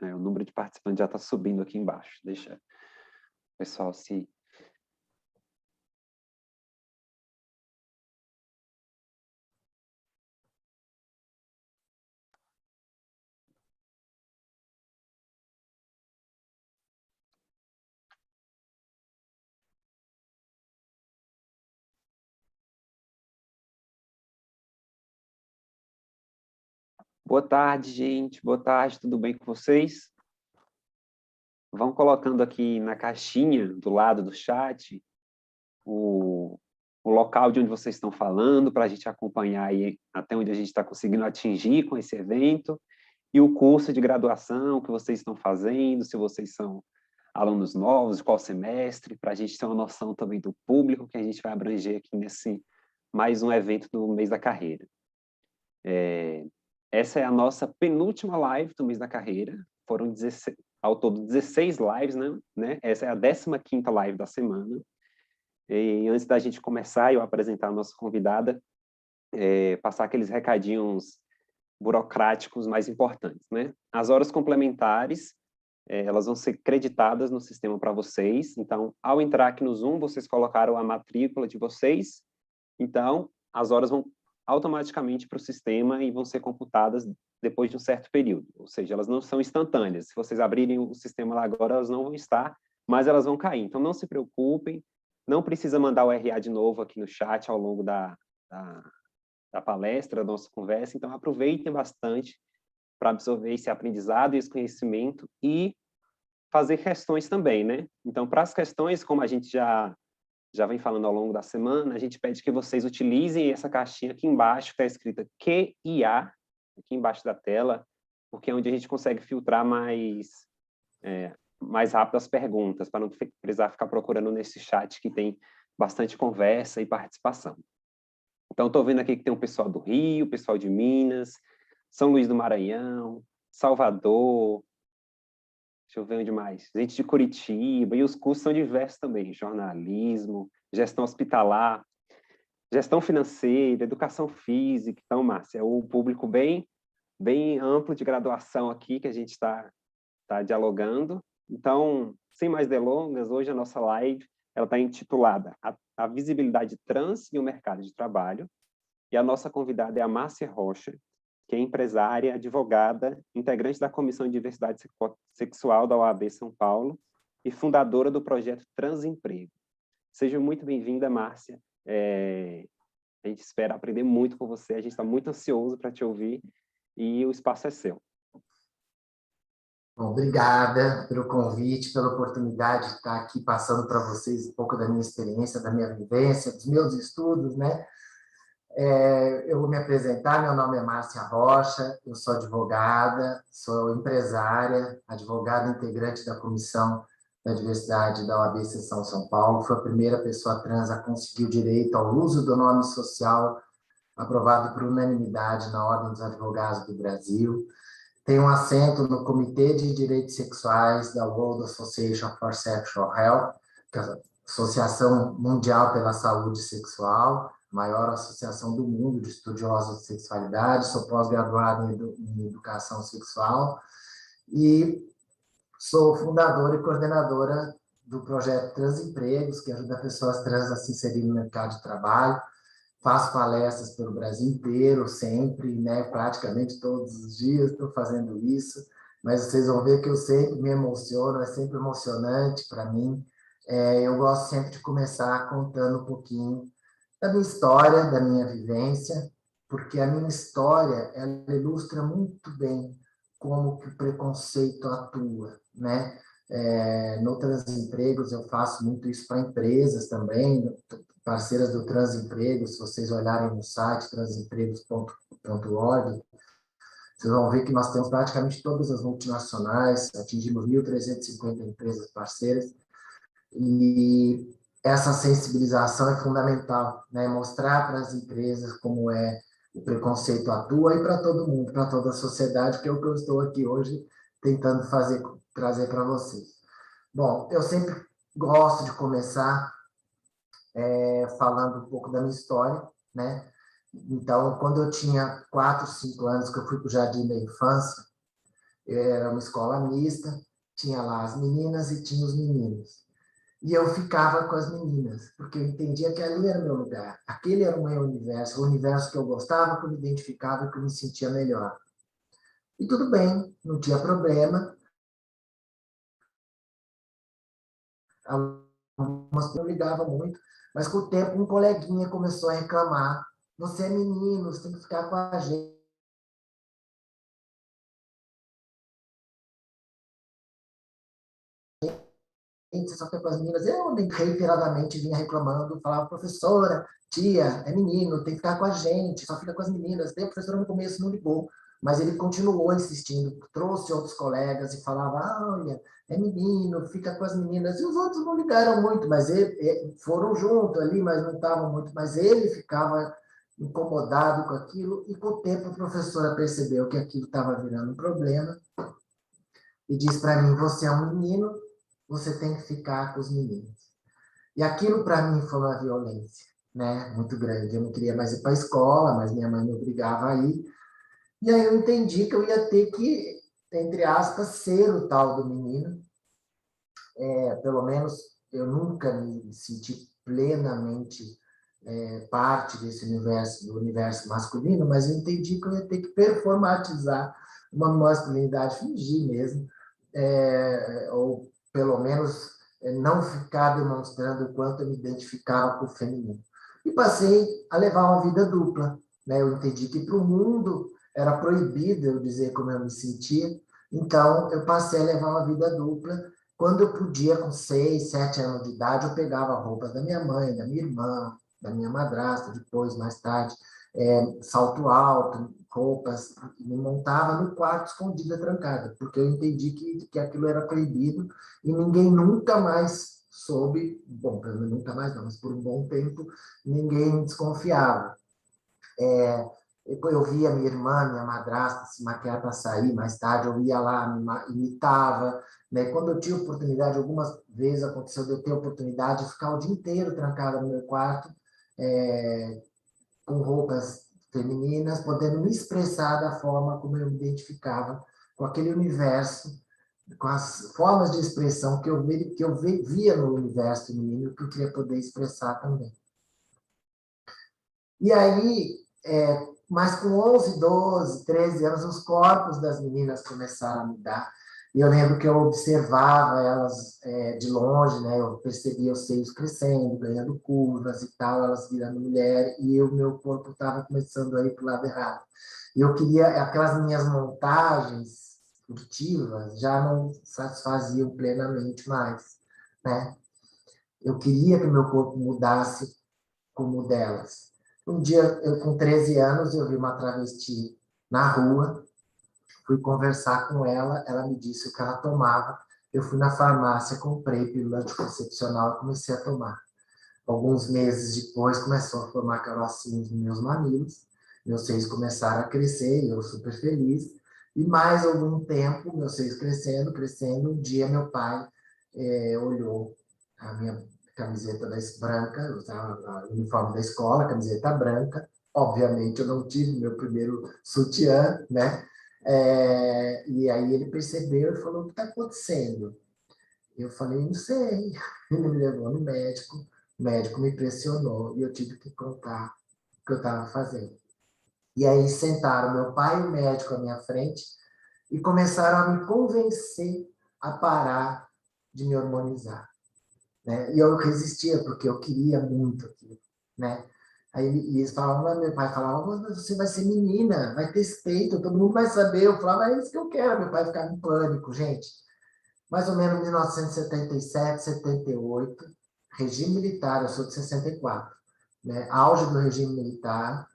O número de participantes já está subindo aqui embaixo. Deixa o pessoal se... Boa tarde, gente. Boa tarde, tudo bem com vocês? Vão colocando aqui na caixinha do lado do chat o local de onde vocês estão falando, para a gente acompanhar aí até onde a gente está conseguindo atingir com esse evento, e o curso de graduação que vocês estão fazendo, se vocês são alunos novos, de qual semestre, para a gente ter uma noção também do público que a gente vai abranger aqui nesse mais um evento do mês da carreira. Essa é a nossa penúltima live do mês da carreira, foram 16, ao todo 16 lives, né? Essa é a 15ª live da semana. E antes da gente começar e eu apresentar a nossa convidada, passar aqueles recadinhos burocráticos mais importantes, né? As horas complementares, elas vão ser creditadas no sistema para vocês. Então, ao entrar aqui no Zoom, vocês colocaram a matrícula de vocês, então as horas vão automaticamente para o sistema e vão ser computadas depois de um certo período, ou seja, elas não são instantâneas. Se vocês abrirem o sistema lá agora, elas não vão estar, mas elas vão cair. Então, não se preocupem, não precisa mandar o RA de novo aqui no chat ao longo da palestra, da nossa conversa. Então, aproveitem bastante para absorver esse aprendizado e esse conhecimento e fazer questões também, né? Então, para as questões, como a gente já vem falando ao longo da semana, a gente pede que vocês utilizem essa caixinha aqui embaixo, que está escrita QIA, aqui embaixo da tela, porque é onde a gente consegue filtrar mais rápido as perguntas, para não precisar ficar procurando nesse chat que tem bastante conversa e participação. Então, estou vendo aqui que tem um pessoal do Rio, pessoal de Minas, São Luís do Maranhão, Salvador, deixa eu ver onde mais, gente de Curitiba, e os cursos são diversos também, jornalismo, gestão hospitalar, gestão financeira, educação física. Então, Márcia, é um público bem amplo de graduação aqui que a gente está dialogando. Então, sem mais delongas, hoje a nossa live está intitulada a visibilidade trans e o mercado de trabalho, e a nossa convidada é a Márcia Rocha, que é empresária, advogada, integrante da Comissão de Diversidade Sexual da OAB São Paulo e fundadora do projeto Transemprego. Seja muito bem-vinda, Márcia. A gente espera aprender muito com você, a gente está muito ansioso para te ouvir e o espaço é seu. Obrigada pelo convite, pela oportunidade de estar aqui passando para vocês um pouco da minha experiência, da minha vivência, dos meus estudos, né? Eu vou me apresentar, meu nome é Márcia Rocha, eu sou advogada, sou empresária, advogada integrante da Comissão da Diversidade da OAB Seção São Paulo, fui a primeira pessoa trans a conseguir o direito ao uso do nome social, aprovado por unanimidade na Ordem dos Advogados do Brasil. Tenho um assento no Comitê de Direitos Sexuais da World Association for Sexual Health, que é a Associação Mundial pela Saúde Sexual, maior associação do mundo de estudiosos de sexualidade. Sou pós-graduado em educação sexual e sou fundadora e coordenadora do projeto Transempregos, que ajuda pessoas trans a se inserir no mercado de trabalho. Faço palestras pelo Brasil inteiro, sempre, né? Praticamente todos os dias estou fazendo isso, mas vocês vão ver que eu sempre me emociono, é sempre emocionante para mim. Eu gosto sempre de começar contando um pouquinho da minha história, da minha vivência, porque a minha história ela ilustra muito bem como que o preconceito atua, né? No Transempregos eu faço muito isso para empresas também, parceiras do Transempregos. Se vocês olharem no site transempregos.org, vocês vão ver que nós temos praticamente todas as multinacionais, atingimos 1.350 empresas parceiras, e essa sensibilização é fundamental, né? Mostrar para as empresas como o preconceito atua e para todo mundo, para toda a sociedade, que é o que eu estou aqui hoje tentando trazer para vocês. Bom, eu sempre gosto de começar falando um pouco da minha história, né? Então, quando eu tinha 4, 5 anos, que eu fui para o Jardim da Infância, Era uma escola mista, tinha lá as meninas e tinha os meninos. E eu ficava com as meninas, porque eu entendia que ali era o meu lugar. Aquele era o meu universo, o universo que eu gostava, que eu me identificava, que eu me sentia melhor. E tudo bem, não tinha problema. Algumas não ligavam muito, mas com o tempo um coleguinha começou a reclamar: você é menino, você tem que ficar com a gente, você só fica com as meninas. Eu reiteradamente vinha reclamando, falava: professora, tia, é menino, tem que ficar com a gente, só fica com as meninas. Daí a professora no começo não ligou, mas ele continuou insistindo, trouxe outros colegas e falava: olha, é menino, fica com as meninas. E os outros não ligaram muito, mas foram junto ali, mas não estavam muito. Mas ele ficava incomodado com aquilo, e com o tempo a professora percebeu que aquilo estava virando um problema e disse para mim: você é um menino, você tem que ficar com os meninos. E aquilo para mim foi uma violência, né, muito grande. Eu não queria mais ir para a escola, mas minha mãe me obrigava a ir. E aí eu entendi que eu ia ter que, entre aspas, ser o tal do menino. Pelo menos eu nunca me senti plenamente parte desse universo, do universo masculino, mas eu entendi que eu ia ter que performatizar uma masculinidade, fingir mesmo, ou pelo menos não ficar demonstrando o quanto eu me identificava com o feminino. E passei a levar uma vida dupla, né? Eu entendi que para o mundo era proibido eu dizer como eu me sentia, então eu passei a levar uma vida dupla. Quando eu podia, com 6, 7 anos de idade, eu pegava roupas da minha mãe, da minha irmã, da minha madrasta, depois, mais tarde, salto alto, roupas, me montava no quarto escondida, trancada, porque eu entendi que aquilo era proibido e ninguém nunca mais soube, bom, pelo menos nunca mais não, mas por um bom tempo, ninguém desconfiava. Eu via minha irmã, minha madrasta se maquiar para sair, mais tarde eu ia lá, imitava, né? Quando eu tinha oportunidade, algumas vezes aconteceu de eu ter oportunidade de ficar o dia inteiro trancada no meu quarto, é, com roupas femininas, podendo me expressar da forma como eu me identificava com aquele universo, com as formas de expressão via no universo feminino, que eu queria poder expressar também. E aí, mas com 11, 12, 13 anos, os corpos das meninas começaram a mudar. E eu lembro que eu observava elas de longe, né? Eu percebia os seios crescendo, ganhando curvas e tal, elas virando mulher, e o meu corpo estava começando a ir para o lado errado. E eu queria, aquelas minhas montagens furtivas já não satisfaziam plenamente mais, né? Eu queria que o meu corpo mudasse como o delas. Um dia, eu com 13 anos, eu vi uma travesti na rua, fui conversar com ela, ela me disse o que ela tomava, eu fui na farmácia, comprei pílula anticoncepcional e comecei a tomar. Alguns meses depois, começou a formar carocinhos nos meus mamilos, meus seios começaram a crescer, e eu super feliz, e mais algum tempo, meus seios crescendo, crescendo, um dia meu pai olhou a minha camiseta branca, eu usava o uniforme da escola, camiseta branca, obviamente eu não tive meu primeiro sutiã, né? E aí ele percebeu e falou: o que está acontecendo? Eu falei: não sei. Ele me levou no médico, o médico me pressionou e eu tive que contar o que eu estava fazendo. E aí sentaram meu pai e o médico à minha frente e começaram a me convencer a parar de me hormonizar, né? E eu resistia, porque eu queria muito aquilo, né? Aí eles falavam, meu pai falava: mas você vai ser menina, vai ter peito, todo mundo vai saber. Eu falava: é isso que eu quero. Meu pai ficava em pânico, gente. Mais ou menos em 1977, 78, regime militar, eu sou de 64, né? Auge do regime militar,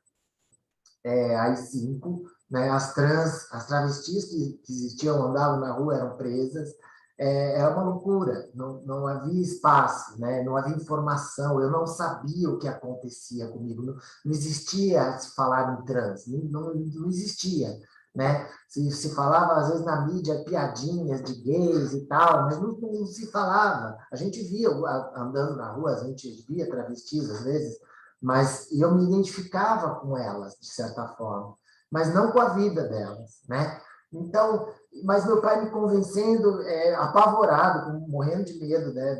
AI-5, né? As travestis que existiam, andavam na rua, eram presas, era uma loucura, não havia espaço, né? Não havia informação, eu não sabia o que acontecia comigo, não existia se falar em trans, não existia, né? Se falava, às vezes, na mídia, piadinhas de gays e tal, mas não se falava. A gente via, andando na rua, a gente via travestis, às vezes, mas eu me identificava com elas, de certa forma, mas não com a vida delas, né? Então, mas meu pai me convencendo, apavorado, morrendo de medo, né,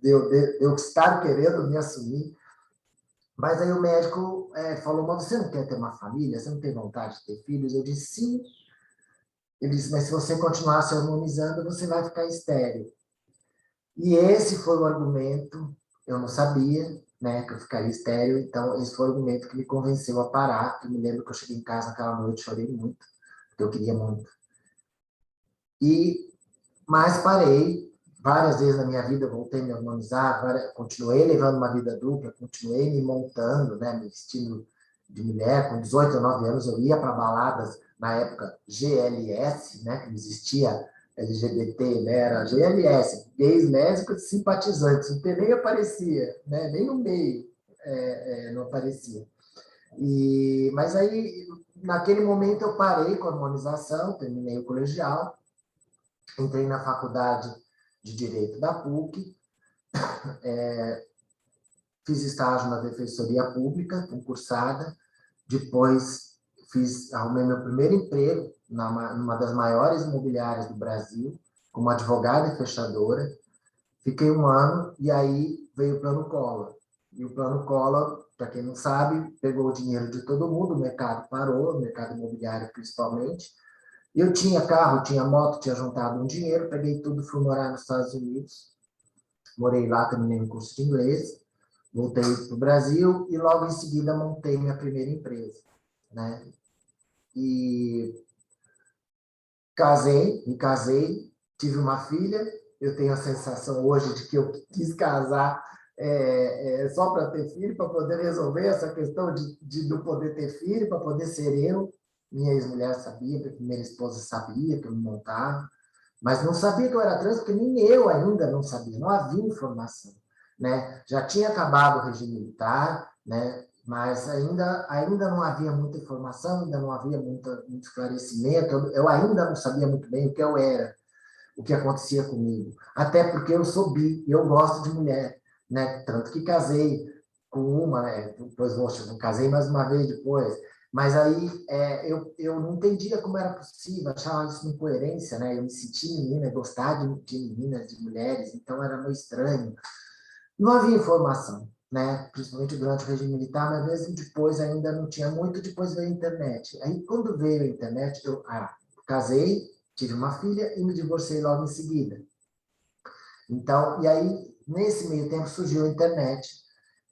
de eu estar querendo me assumir. Mas aí o médico falou, mas você não quer ter uma família? Você não tem vontade de ter filhos? Eu disse, sim. Ele disse, mas se você continuar se hormonizando, você vai ficar estéril. E esse foi o argumento, eu não sabia, né, que eu ficaria estéril, então esse foi o argumento que me convenceu a parar. Eu me lembro que eu cheguei em casa naquela noite, chorei muito, porque eu queria muito. Mas parei, várias vezes na minha vida, voltei a me harmonizar, continuei levando uma vida dupla, continuei me montando, né, me vestindo de mulher. Com 18 ou 9 anos, eu ia para baladas, na época GLS, né, que não existia LGBT, né, era GLS, gays, lésbicas e simpatizantes, o T nem aparecia, né, nem no meio não aparecia. Mas aí, naquele momento, eu parei com a harmonização, terminei o colegial, entrei na faculdade de Direito da PUC, fiz estágio na Defensoria Pública, concursada, depois arrumei meu primeiro emprego numa das maiores imobiliárias do Brasil, como advogada e fechadora, fiquei 1 ano e aí veio o Plano Collor. E o Plano Collor, para quem não sabe, pegou o dinheiro de todo mundo, o mercado parou, o mercado imobiliário principalmente. Eu tinha carro, tinha moto, tinha juntado um dinheiro, peguei tudo, fui morar nos Estados Unidos, morei lá, terminei um curso de inglês, voltei para o Brasil e logo em seguida montei minha primeira empresa, né? E me casei, tive uma filha. Eu tenho a sensação hoje de que eu quis casar só para ter filho, para poder resolver essa questão de não poder ter filho, para poder ser eu. Minha ex-mulher sabia, minha primeira esposa sabia que eu me montava, mas não sabia que eu era trans, porque nem eu ainda não sabia, não havia informação, né? Já tinha acabado o regime militar, né? Mas ainda não havia muita informação, ainda não havia muito esclarecimento, eu ainda não sabia muito bem o que eu era, o que acontecia comigo. Até porque eu sou bi, e eu gosto de mulher, né? Tanto que casei com uma, né? Depois eu casei mais uma vez depois, mas aí eu não entendia como era possível, achava isso uma incoerência, né? Eu me sentia menina, gostar de meninas, de mulheres, então era meio estranho. Não havia informação, né? Principalmente durante o regime militar, mas mesmo depois ainda não tinha muito. Depois veio a internet. Aí, quando veio a internet, eu casei, tive uma filha e me divorciei logo em seguida. Então, e aí, nesse meio tempo, surgiu a internet.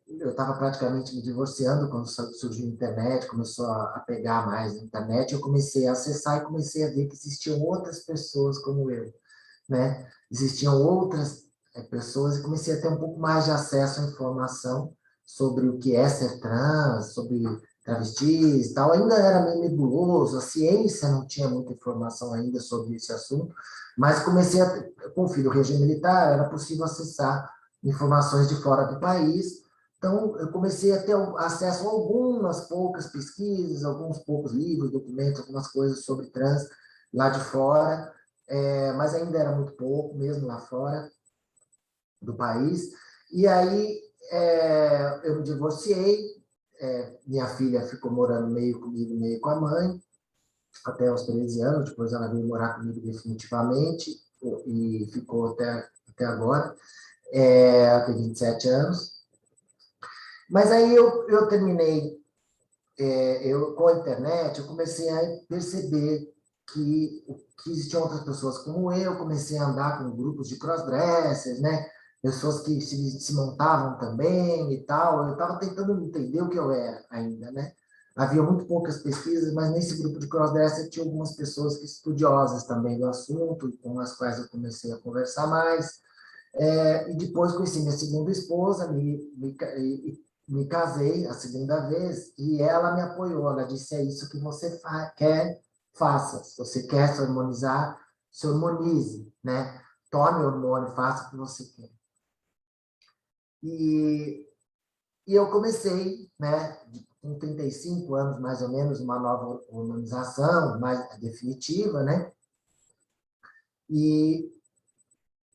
Eu estava praticamente me divorciando quando surgiu a internet, começou a pegar mais a internet. Eu comecei a acessar e comecei a ver que existiam outras pessoas como eu, né? Existiam outras pessoas e comecei a ter um pouco mais de acesso à informação sobre o que é ser trans, sobre travestis e tal. Ainda era meio nebuloso, a ciência não tinha muita informação ainda sobre esse assunto, mas comecei a, com o fim do regime militar, era possível acessar informações de fora do país. Então, eu comecei a ter acesso a algumas poucas pesquisas, alguns poucos livros, documentos, algumas coisas sobre trans lá de fora, mas ainda era muito pouco, mesmo lá fora do país. E aí eu me divorciei, minha filha ficou morando meio comigo, meio com a mãe, até os 13 anos, depois ela veio morar comigo definitivamente, e ficou até agora, ela tem 27 anos. Mas aí eu terminei, com a internet, eu comecei a perceber que existiam outras pessoas como eu, comecei a andar com grupos de crossdressers, né? Pessoas que se montavam também e tal. Eu estava tentando entender o que eu era ainda, né? Havia muito poucas pesquisas, mas nesse grupo de crossdresser tinha algumas pessoas que estudiosas também do assunto, com as quais eu comecei a conversar mais. E depois conheci minha segunda esposa, me casei a segunda vez, e ela me apoiou. Ela disse: é isso que você quer, faça. Se você quer se harmonizar, se harmonize, né? Tome o hormônio, faça o que você quer. E eu comecei, né, com 35 anos, mais ou menos, uma nova hormonização, mais definitiva, né? E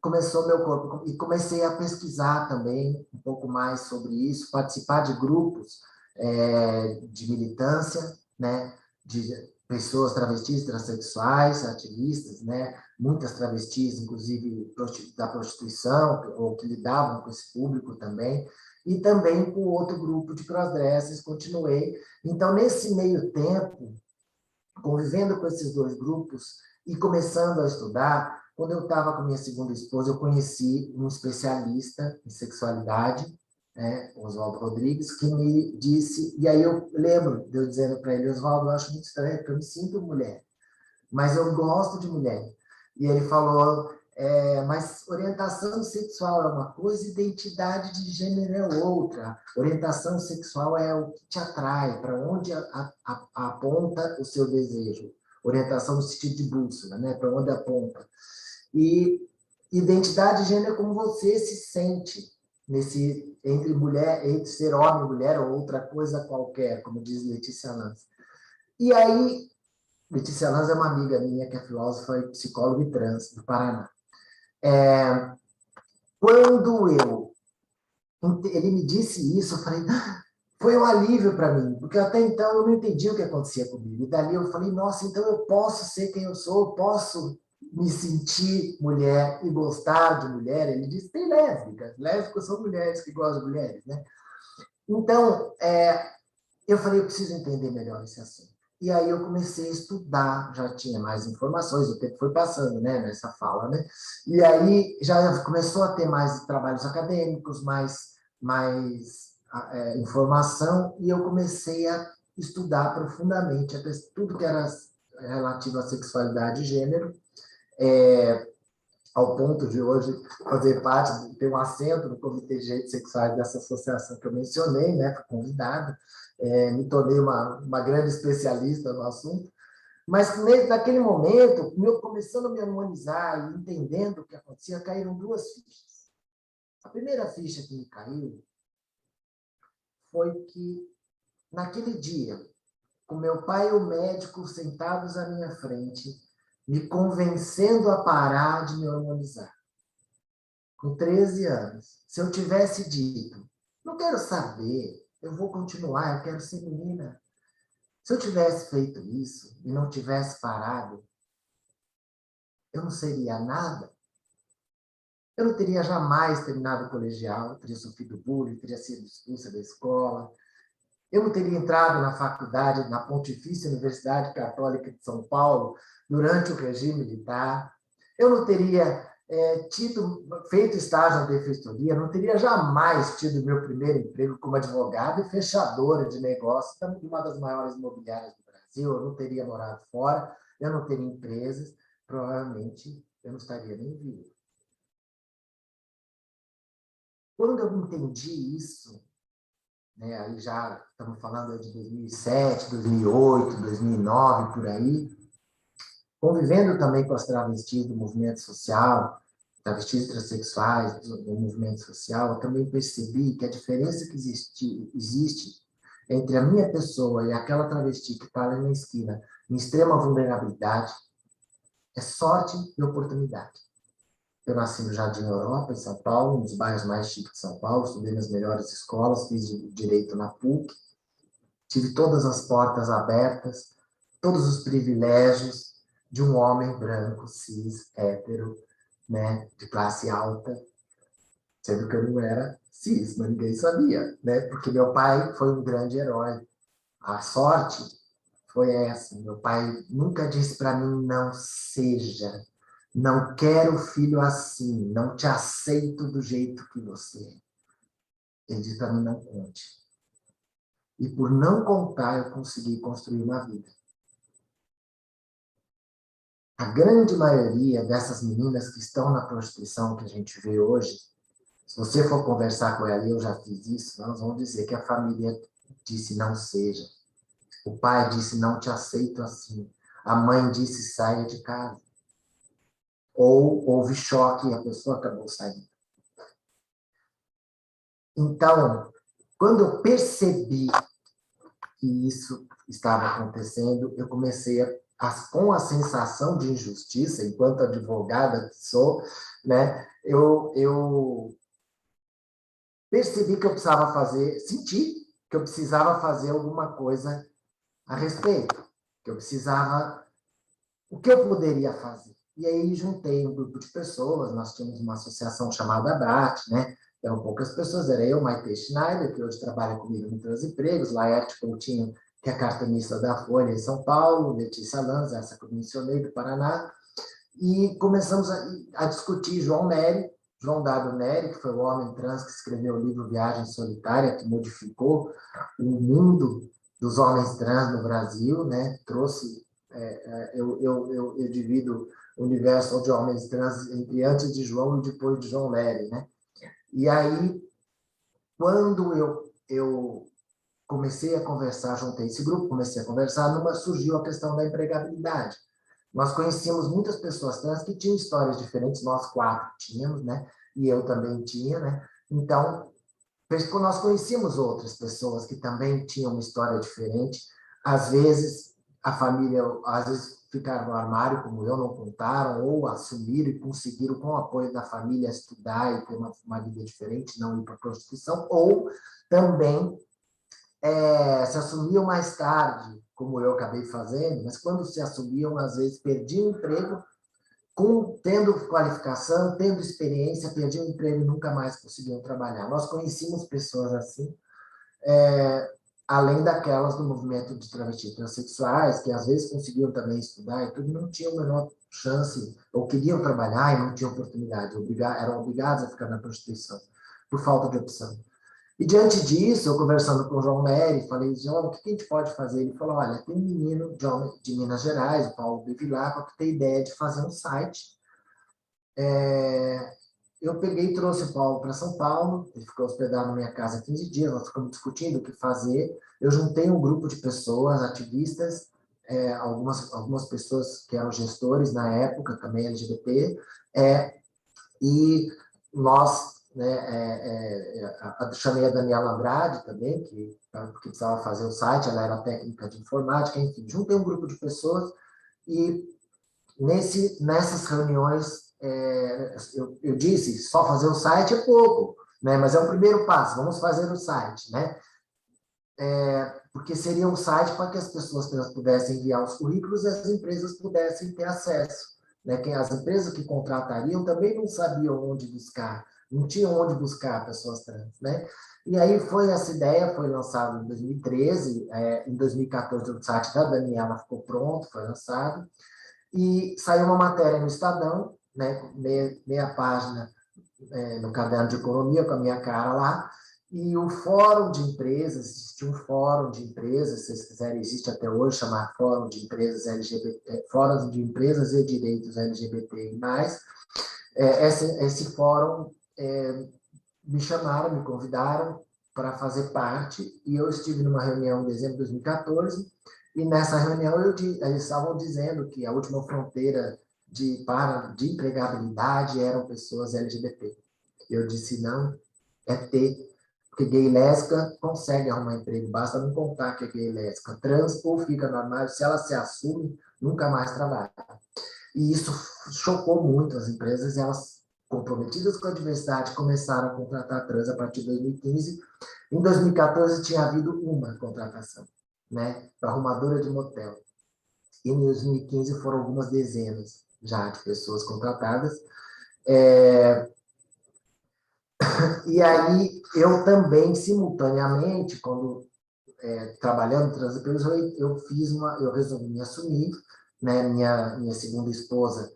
começou meu corpo, e comecei a pesquisar também um pouco mais sobre isso, participar de grupos de militância, né, pessoas travestis, transexuais, ativistas, né? Muitas travestis, inclusive da prostituição, ou que lidavam com esse público também, e também com outro grupo de crossdressers, continuei. Então, nesse meio tempo, convivendo com esses dois grupos e começando a estudar, quando eu estava com minha segunda esposa, eu conheci um especialista em sexualidade, né, Oswaldo Rodrigues, que me disse, e aí eu lembro de eu dizendo para ele, Oswaldo, eu acho muito estranho, porque eu me sinto mulher, mas eu gosto de mulher. E ele falou, mas orientação sexual é uma coisa, identidade de gênero é outra. Orientação sexual é o que te atrai, para onde aponta o seu desejo. Orientação no sentido de bússola, né? Para onde aponta. E identidade de gênero é como você se sente entre ser homem e mulher ou outra coisa qualquer, como diz Letícia Lanz. E aí, Letícia Lanz é uma amiga minha que é filósofa e psicóloga e trans do Paraná. Quando ele me disse isso, eu falei, foi um alívio para mim, porque até então eu não entendia o que acontecia comigo. E dali eu falei, nossa, então eu posso ser quem eu sou, eu posso me sentir mulher e gostar de mulher. Ele disse, tem lésbicas, lésbicas são mulheres que gostam de mulheres, né? Então, eu falei, eu preciso entender melhor esse assunto. E aí eu comecei a estudar, já tinha mais informações, o tempo foi passando, né, nessa fala, né? E aí já começou a ter mais trabalhos acadêmicos, mais informação, e eu comecei a estudar profundamente tudo que era relativo à sexualidade e gênero, ao ponto de hoje fazer parte, ter um assento no Comitê de Direitos Sexuais dessa associação que eu mencionei, né, fui convidado, me tornei uma grande especialista no assunto, mas naquele momento, começando a me harmonizar e entendendo o que acontecia, caíram duas fichas. A primeira ficha que me caiu foi que, naquele dia, com meu pai e o médico sentados à minha frente, me convencendo a parar de me hormonizar. Com 13 anos, se eu tivesse dito, não quero saber, eu vou continuar, eu quero ser menina. Se eu tivesse feito isso e não tivesse parado, eu não seria nada. Eu não teria jamais terminado o colegial, teria sofrido bullying, teria sido expulsa da escola. Eu não teria entrado na faculdade, na Pontifícia Universidade Católica de São Paulo, durante o regime militar. Eu não teria feito estágio na defensoria, não teria jamais tido meu primeiro emprego como advogada e fechadora de negócios de uma das maiores imobiliárias do Brasil. Eu não teria morado fora, eu não teria empresas, provavelmente eu não estaria nem vivo. Quando eu entendi isso, né, aí já estamos falando de 2007, 2008, 2009, por aí, convivendo também com as travestis do movimento social, travestis transexuais do movimento social, eu também percebi que a diferença que existe entre a minha pessoa e aquela travesti que está ali na esquina, em extrema vulnerabilidade, é sorte e oportunidade. Eu nasci no Jardim Europa, em São Paulo, um dos bairros mais chiques de São Paulo, estudei nas melhores escolas, fiz direito na PUC, tive todas as portas abertas, todos os privilégios de um homem branco, cis, hétero, né, de classe alta, sendo que eu não era cis, mas ninguém sabia, né, porque meu pai foi um grande herói. A sorte foi essa, meu pai nunca disse para mim, não seja, não quero filho assim, não te aceito do jeito que você é. Ele disse para mim, não conte. E por não contar, eu consegui construir uma vida. A grande maioria dessas meninas que estão na prostituição que a gente vê hoje, se você for conversar com ela, e eu já fiz isso, nós vamos dizer que a família disse não seja. O pai disse não te aceito assim. A mãe disse saia de casa. Ou houve choque e a pessoa acabou saindo. Então, quando eu percebi que isso estava acontecendo, eu comecei com a sensação de injustiça, enquanto advogada que sou, né, eu percebi que eu precisava senti que eu precisava fazer alguma coisa a respeito. que eu precisava, o que eu poderia fazer. E aí juntei um grupo de pessoas, nós tínhamos uma associação chamada ABRAT, né? Eram poucas pessoas, era eu, Maite Schneider, que hoje trabalha comigo no Transempregos, Laerte Coutinho, que é cartunista da Folha em São Paulo, Letícia Lanza, essa que eu mencionei, do Paraná, e começamos a discutir João Nery, João W. Nery, que foi o homem trans que escreveu o livro Viagem Solitária, que modificou o mundo dos homens trans no Brasil, né? Trouxe, eu divido o universo de homens trans entre antes de João e depois de João Nery, né? E aí, quando eu comecei a conversar, juntei esse grupo, comecei a conversar, surgiu a questão da empregabilidade. Nós conhecíamos muitas pessoas trans que tinham histórias diferentes, nós 4 tínhamos, né? E eu também tinha, né? Então, nós conhecíamos outras pessoas que também tinham uma história diferente. Às vezes, a família, às vezes ficaram no armário, como eu, não contaram, ou assumiram e conseguiram, com o apoio da família, estudar e ter uma vida diferente, não ir para a prostituição, ou também se assumiam mais tarde, como eu acabei fazendo, mas quando se assumiam, às vezes perdiam o emprego, tendo qualificação, tendo experiência, perdiam o emprego e nunca mais conseguiam trabalhar. Nós conhecíamos pessoas assim, além daquelas do movimento de travestis transexuais, que às vezes conseguiam também estudar e tudo, não tinham a menor chance, ou queriam trabalhar e não tinham oportunidade, eram obrigados a ficar na prostituição, por falta de opção. E diante disso, eu conversando com o João Nery, falei, João, o que a gente pode fazer? Ele falou, olha, tem um menino de Minas Gerais, o Paulo Bevilacqua, que tem ideia de fazer um site. Eu peguei e trouxe o Paulo para São Paulo, ele ficou hospedado na minha casa 15 dias, nós ficamos discutindo o que fazer. Eu juntei um grupo de pessoas, ativistas, algumas pessoas que eram gestores na época, também LGBT, e nós, né, chamei a Daniela Andrade também, que precisava fazer o site, ela era técnica de informática, enfim, juntei um grupo de pessoas e nessas reuniões eu disse, só fazer o site é pouco, né, mas é o primeiro passo, vamos fazer o site, né? Porque seria um site para que as pessoas pudessem enviar os currículos e as empresas pudessem ter acesso. Né? As empresas que contratariam também não sabiam onde buscar, não tinham onde buscar pessoas trans. Né? E aí essa ideia foi lançada em 2013, em 2014 o site da Daniela ficou pronto, foi lançado, e saiu uma matéria no Estadão, né, meia página no caderno de economia, com a minha cara lá, e o fórum de empresas, existia um fórum de empresas, se vocês quiserem, existe até hoje, chamado Fórum de Empresas LGBT, Fórum de Empresas e Direitos LGBT+. Esse fórum me chamaram, me convidaram para fazer parte, e eu estive numa reunião em dezembro de 2014, e nessa reunião eles estavam dizendo que a última fronteira de empregabilidade eram pessoas LGBT. Eu disse, não, é ter, porque gay e lésbica consegue arrumar emprego, basta não contar que é gay e lésbica. Trans ou fica no armário, se ela se assume, nunca mais trabalha. E isso chocou muito as empresas, e elas, comprometidas com a diversidade, começaram a contratar trans a partir de 2015. Em 2014, tinha havido uma contratação, né, para arrumadora de motel. E em 2015 foram algumas dezenas já de pessoas contratadas. E aí, eu também, simultaneamente, quando trabalhando no Transempregos, eu resolvi me assumir, né? Minha segunda esposa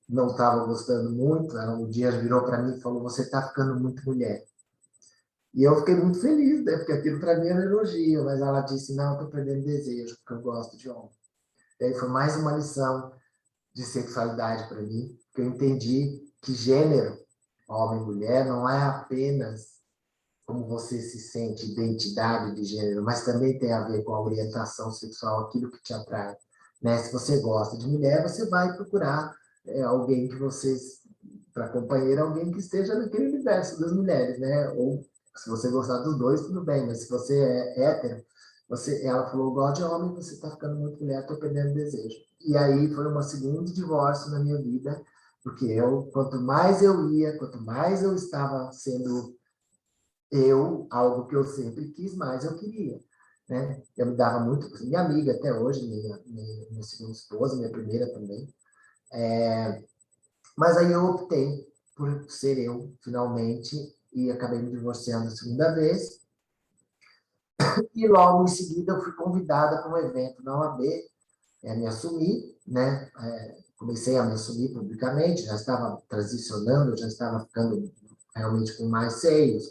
não estava gostando muito, ela um dia virou para mim e falou, você está ficando muito mulher. E eu fiquei muito feliz, né? Porque aquilo para mim era um elogio, mas ela disse, não, eu estou perdendo desejo, porque eu gosto de homem. E aí foi mais uma lição de sexualidade para mim, que eu entendi que gênero, homem e mulher, não é apenas como você se sente, identidade de gênero, mas também tem a ver com a orientação sexual, aquilo que te atrai. Né? Se você gosta de mulher, você vai procurar alguém que para companheira, alguém que esteja naquele universo das mulheres, né? Ou se você gostar dos dois, tudo bem, mas se você é hétero, ela falou, eu gosto de homem, você está ficando muito mulher, estou perdendo desejo. E aí foi um segundo divórcio na minha vida, porque quanto mais eu ia, quanto mais eu estava sendo algo que eu sempre quis, mais eu queria. né? Eu me dava muito, minha amiga até hoje, minha segunda esposa, minha primeira também. Mas aí eu optei por ser eu, finalmente, e acabei me divorciando a segunda vez. E logo em seguida eu fui convidada para um evento na OAB, me assumi, né? Comecei a me assumir publicamente, já estava transicionando, já estava ficando realmente com mais seios,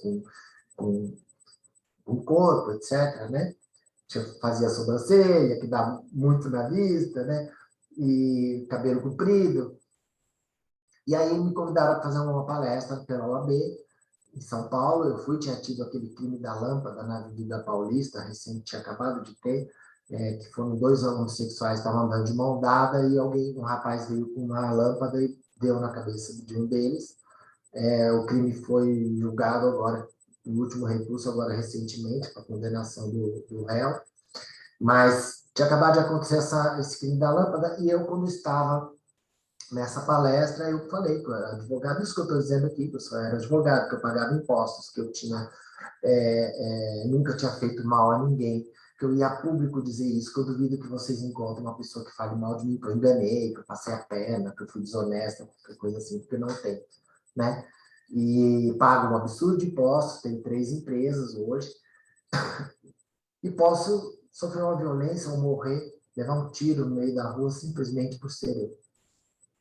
com o corpo, etc., né? Fazia sobrancelha, que dá muito na vista, né? E cabelo comprido. E aí me convidaram para fazer uma palestra pela OAB em São Paulo. Eu fui, tinha tido aquele crime da lâmpada na Avenida Paulista, recente, tinha acabado de ter, que foram dois homossexuais que estavam andando de mão dada e um rapaz veio com uma lâmpada e deu na cabeça de um deles. O crime foi julgado agora, o último recurso agora recentemente, para condenação do réu, mas tinha acabado de acontecer esse crime da lâmpada e eu, quando estava nessa palestra, eu falei que eu era advogado, isso que eu estou dizendo aqui, que eu só era advogado, que eu pagava impostos, que eu tinha, nunca tinha feito mal a ninguém, que eu ia a público dizer isso, que eu duvido que vocês encontrem uma pessoa que fale mal de mim, que eu enganei, que eu passei a perna, que eu fui desonesta, qualquer coisa assim, porque não tem, né? E pago um absurdo de impostos, tenho 3 empresas hoje, e posso sofrer uma violência ou morrer, levar um tiro no meio da rua simplesmente por ser eu.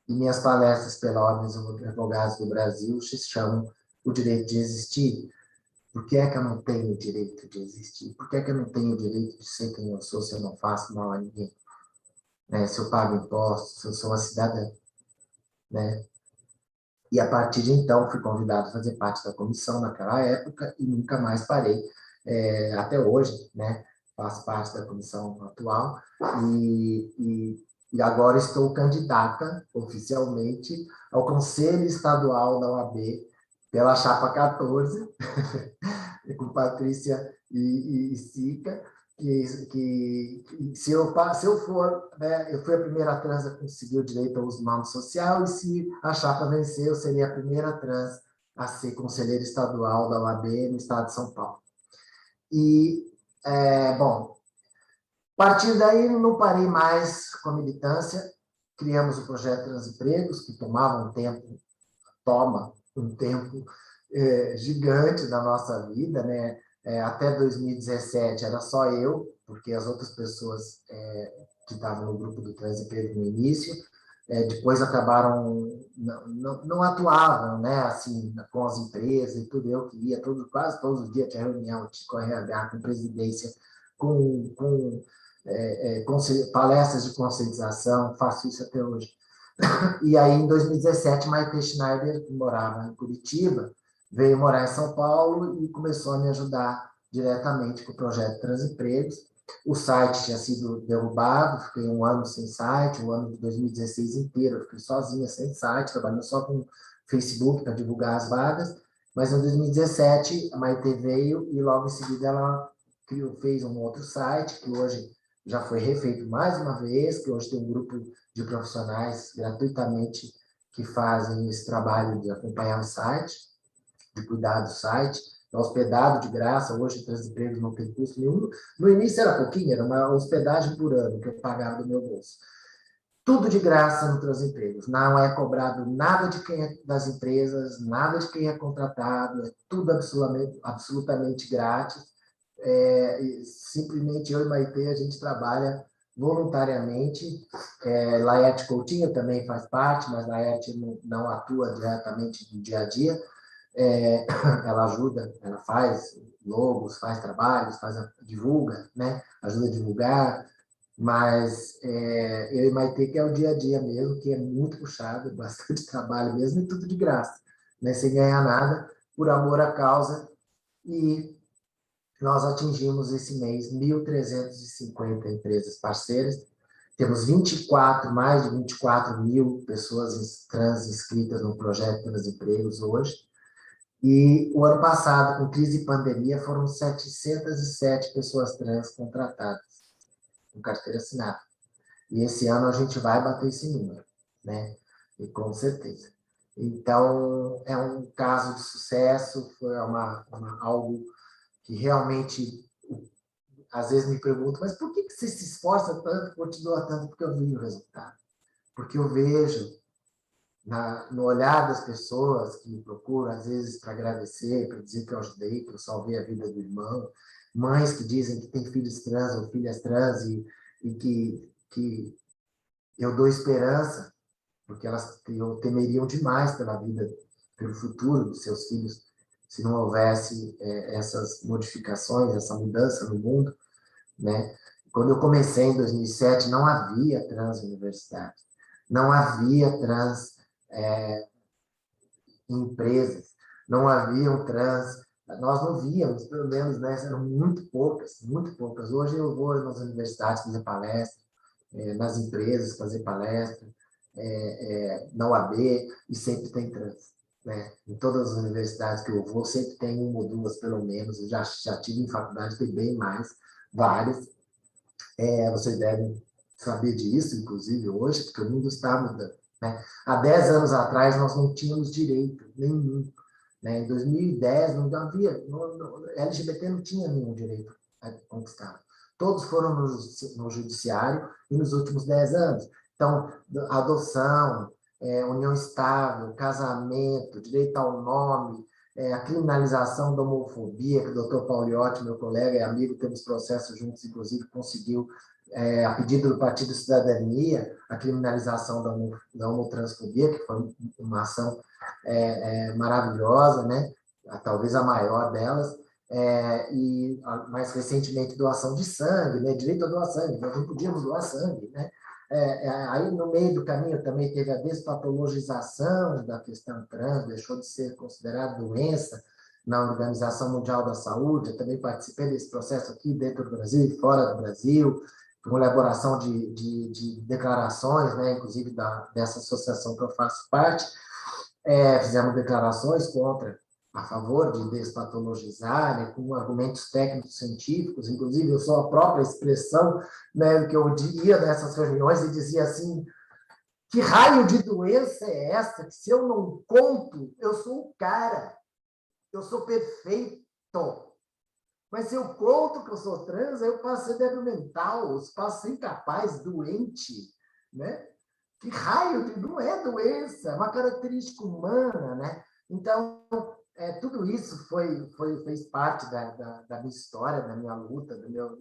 E minhas palestras pela Ordem dos Advogados do Brasil se chamam O Direito de Existir. Por que é que eu não tenho o direito de existir? Por que é que eu não tenho o direito de ser quem eu sou se eu não faço mal a ninguém? Né? Se eu pago impostos, se eu sou uma cidadã. Né? E a partir de então fui convidado a fazer parte da comissão naquela época e nunca mais parei. Até hoje, né? Faço parte da comissão atual e agora estou candidata oficialmente ao Conselho Estadual da OAB pela Chapa 14, com Patrícia e Sica, que se eu for, né, eu fui a primeira trans a conseguir o direito ao uso do nome social, e se a chapa vencer, eu seria a primeira trans a ser conselheira estadual da OAB no estado de São Paulo. E, bom, a partir daí não parei mais com a militância, criamos o projeto Transempregos, que toma um tempo gigante da nossa vida, né? Até 2017 era só eu, porque as outras pessoas que estavam no grupo do Transemprego no início, depois acabaram, não atuavam, né? Assim, com as empresas e tudo, eu que ia, quase todos os dias tinha reunião com RH, com presidência, com palestras de conscientização, faço isso até hoje. E aí, em 2017, Maite Schneider, que morava em Curitiba, veio morar em São Paulo e começou a me ajudar diretamente com o projeto Transempregos. O site tinha sido derrubado, fiquei um ano sem site, o ano de 2016 inteiro, eu fiquei sozinha, sem site, trabalhando só com Facebook para divulgar as vagas. Mas em 2017, a Maite veio e logo em seguida ela fez um outro site, que hoje já foi refeito mais uma vez, que hoje tem um grupo de profissionais gratuitamente que fazem esse trabalho de acompanhar o site, de cuidar do site, é hospedado de graça, hoje o Transempregos não tem custo nenhum. No início era pouquinho, era uma hospedagem por ano que eu pagava do meu bolso. Tudo de graça no Transempregos, não é cobrado nada de quem é das empresas, nada de quem é contratado, é tudo absolutamente grátis. Simplesmente eu e Maite, a gente trabalha voluntariamente. Laerte Coutinho também faz parte, mas Laerte não atua diretamente no dia a dia. Ela ajuda, ela faz logos, faz trabalhos, divulga, né? Ajuda a divulgar, mas eu e Maite, que é o dia a dia mesmo, que é muito puxado, bastante trabalho mesmo, e tudo de graça, né? Sem ganhar nada, por amor à causa, e nós atingimos esse mês 1.350 empresas parceiras, temos mais de 24 mil pessoas trans inscritas no projeto Transempregos hoje, e o ano passado, com crise e pandemia, foram 707 pessoas trans contratadas, com carteira assinada. E esse ano a gente vai bater esse número, né? E com certeza. Então, é um caso de sucesso, foi algo que realmente às vezes me perguntam, mas por que você se esforça tanto, continua tanto? Porque eu vi o resultado. Porque eu vejo no olhar das pessoas que me procuram, às vezes para agradecer, para dizer que eu ajudei, que eu salvei a vida do irmão, mães que dizem que têm filhos trans ou filhas trans e que eu dou esperança, porque elas temeriam demais pela vida, pelo futuro dos seus filhos, se não houvesse essas modificações, essa mudança no mundo, né? Quando eu comecei em 2007, não havia trans universidade, não havia trans em empresas, não haviam trans, nós não víamos, pelo menos, né? Eram muito poucas, muito poucas. Hoje eu vou nas universidades fazer palestra, nas empresas fazer palestra, na UAB, e sempre tem trans. Né? Em todas as universidades que eu vou, sempre tem uma ou duas, pelo menos. Eu já tive em faculdade, tem bem mais, várias. Vocês devem saber disso, inclusive, hoje, porque o mundo está mudando. Né? Há 10 anos atrás, nós não tínhamos direito nenhum. Né? Em 2010, não havia, LGBT não tinha nenhum direito conquistado. Todos foram no judiciário e nos últimos 10 anos. Então, adoção, união estável, casamento, direito ao nome, a criminalização da homofobia, que o doutor Pauliotti, meu colega e amigo, temos processos juntos, inclusive conseguiu, a pedido do Partido Cidadania, a criminalização da homotransfobia, que foi uma ação maravilhosa, né? Talvez a maior delas, e mais recentemente doação de sangue, né? Direito a doar sangue, nós não podíamos doar sangue, né? Aí no meio do caminho também teve a despatologização da questão trans, deixou de ser considerada doença na Organização Mundial da Saúde. Eu também participei desse processo aqui dentro do Brasil e fora do Brasil, com elaboração de declarações, né? Inclusive dessa associação que eu faço parte. Fizemos declarações a favor de despatologizar, né, com argumentos técnicos científicos, inclusive eu sou a própria expressão, né, que eu ia nessas reuniões e dizia assim, que raio de doença é essa, que se eu não conto, eu sou o cara, eu sou perfeito, mas se eu conto que eu sou trans, eu passo a ser débil mental, eu passo a ser incapaz, doente, né? Que raio de... Não é doença, é uma característica humana, né? Então, tudo isso fez parte da minha história, da minha luta, do meu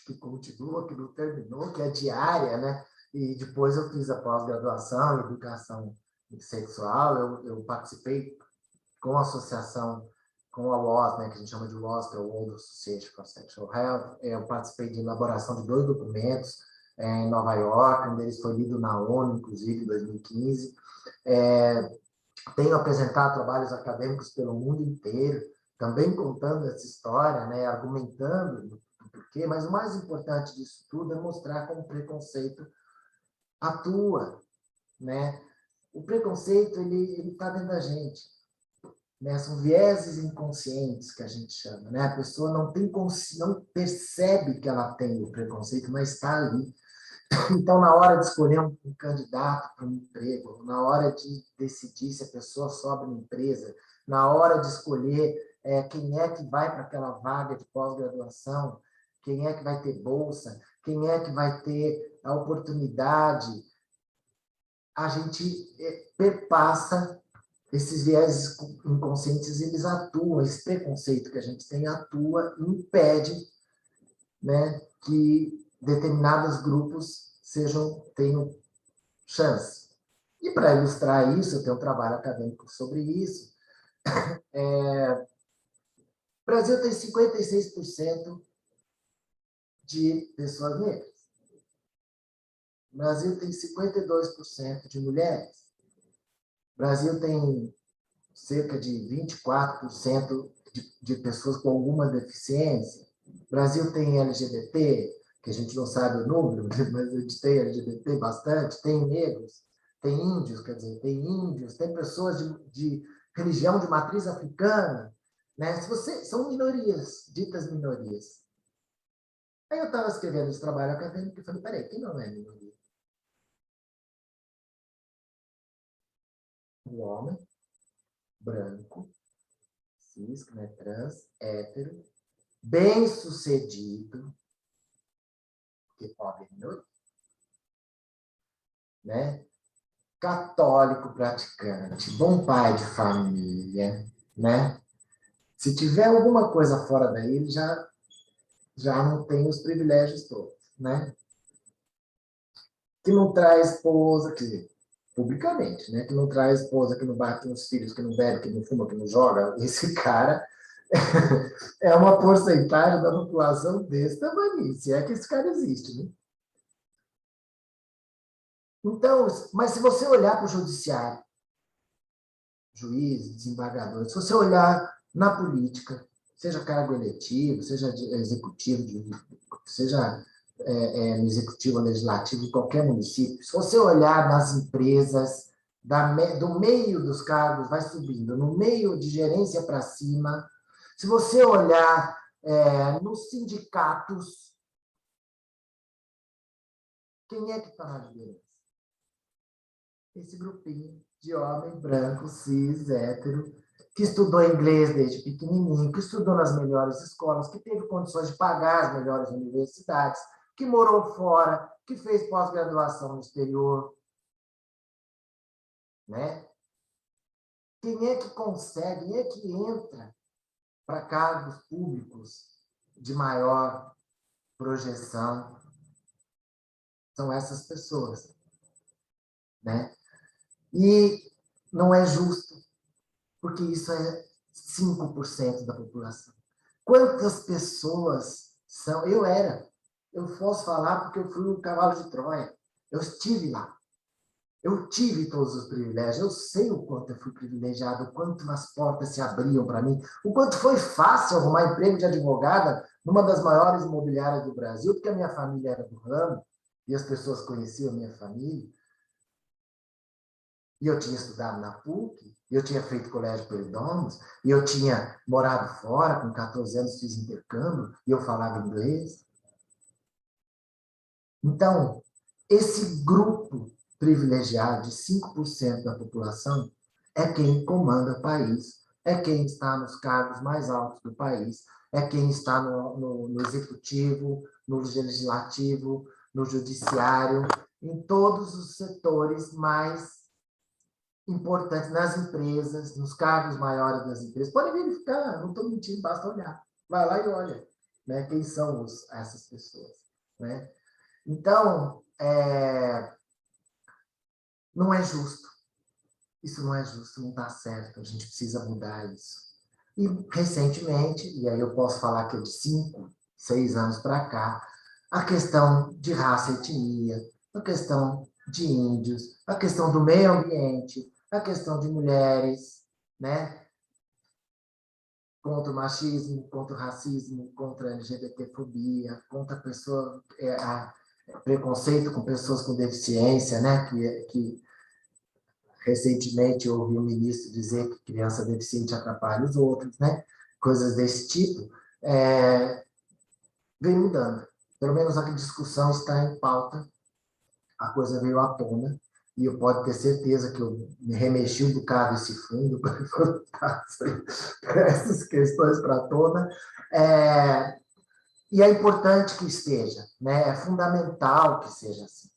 que continua, que não terminou, que é diária, né? E depois eu fiz a pós-graduação em educação sexual, eu participei com a associação, com a WAS, né, que a gente chama de WAS, que é o World Association for Sexual Health. Eu participei de elaboração de 2 documentos em Nova York, um deles foi lido na ONU, inclusive, em 2015. Tenho apresentado trabalhos acadêmicos pelo mundo inteiro, também contando essa história, né, argumentando o porquê, mas o mais importante disso tudo é mostrar como o preconceito atua. Né? O preconceito ele está dentro da gente. Né? São vieses inconscientes que a gente chama. Né? A pessoa não percebe que ela tem o preconceito, mas está ali. Então, na hora de escolher um candidato para um emprego, na hora de decidir se a pessoa sobe na empresa, na hora de escolher quem é que vai para aquela vaga de pós-graduação, quem é que vai ter bolsa, quem é que vai ter a oportunidade, a gente perpassa esses viés inconscientes, eles atuam, esse preconceito que a gente tem atua e impede, né, que determinados grupos tenham chance. E para ilustrar isso, eu tenho um trabalho acadêmico sobre isso. O Brasil tem 56% de pessoas negras. O Brasil tem 52% de mulheres. O Brasil tem cerca de 24% de pessoas com alguma deficiência. O Brasil tem LGBT, que a gente não sabe o número, mas a gente tem LGBT bastante, tem negros, tem índios, quer dizer, tem índios, tem pessoas de religião de matriz africana, né? São minorias, ditas minorias. Aí eu estava escrevendo esse trabalho acadêmico e falei, peraí, quem não é minoria? Um homem branco, cis, que não é trans, hétero, bem-sucedido, porque pobre é minoria, né? Católico praticante, bom pai de família, né? Se tiver alguma coisa fora daí, ele já não tem os privilégios todos, né? Que não traz esposa, que publicamente, né? Que não traz esposa, que não bate nos filhos, que não bebe, que não fuma, que não joga. Esse cara é uma porcentagem da população desse tamanho, se é que esse cara existe, né? Então, mas se você olhar para o judiciário, juízes, desembargadores, se você olhar na política, seja cargo eletivo, seja executivo, seja no executivo legislativo de qualquer município, se você olhar nas empresas, do meio dos cargos, vai subindo, no meio de gerência para cima, se você olhar nos sindicatos, quem é que está na liderança? Esse grupinho de homem branco, cis, hétero, que estudou inglês desde pequenininho, que estudou nas melhores escolas, que teve condições de pagar as melhores universidades, que morou fora, que fez pós-graduação no exterior, né? Quem é que consegue, quem é que entra para cargos públicos de maior projeção? São essas pessoas, né? E não é justo, porque isso é 5% da população. Quantas pessoas são? Eu posso falar porque eu fui um cavalo de Troia. Eu estive lá. Eu tive todos os privilégios. Eu sei o quanto eu fui privilegiado, o quanto as portas se abriam para mim, o quanto foi fácil arrumar emprego de advogada numa das maiores imobiliárias do Brasil, porque a minha família era do ramo e as pessoas conheciam a minha família. E eu tinha estudado na PUC, e eu tinha feito colégio Perdomus, e eu tinha morado fora, com 14 anos fiz intercâmbio, e eu falava inglês. Então, esse grupo privilegiado de 5% da população é quem comanda o país, é quem está nos cargos mais altos do país, é quem está no executivo, no legislativo, no judiciário, em todos os setores mais importantes nas empresas, nos cargos maiores das empresas. Pode verificar, não estou mentindo, basta olhar. Vai lá e olha, né, quem são essas pessoas. Né? Então, não é justo. Isso não é justo, não está certo. A gente precisa mudar isso. E, recentemente, e aí eu posso falar que é de 5, 6 anos para cá, a questão de raça e etnia, a questão de índios, a questão do meio ambiente, a questão de mulheres, né? Contra o machismo, contra o racismo, contra a LGBTfobia, contra a pessoa, preconceito com pessoas com deficiência, né? Que recentemente eu ouvi um ministro dizer que criança deficiente atrapalha os outros, né? Coisas desse tipo, vem mudando. Pelo menos a discussão está em pauta, a coisa veio à tona, e eu posso ter certeza que eu me remexi um bocado esse fundo para botar essas questões para a tona. E é importante que esteja, né? É fundamental que seja assim,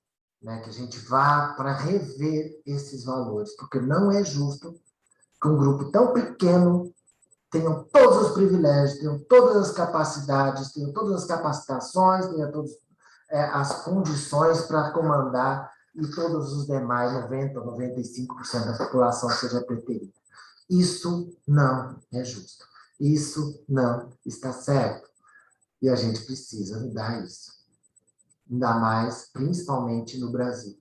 né? Que a gente vá para rever esses valores, porque não é justo que um grupo tão pequeno tenham todos os privilégios, tenham todas as capacidades, tenham todas as capacitações, tenham todas as condições para comandar e todos os demais 90% ou 95% da população seja preterida. Isso não é justo. Isso não está certo. E a gente precisa mudar isso. Ainda mais, principalmente no Brasil,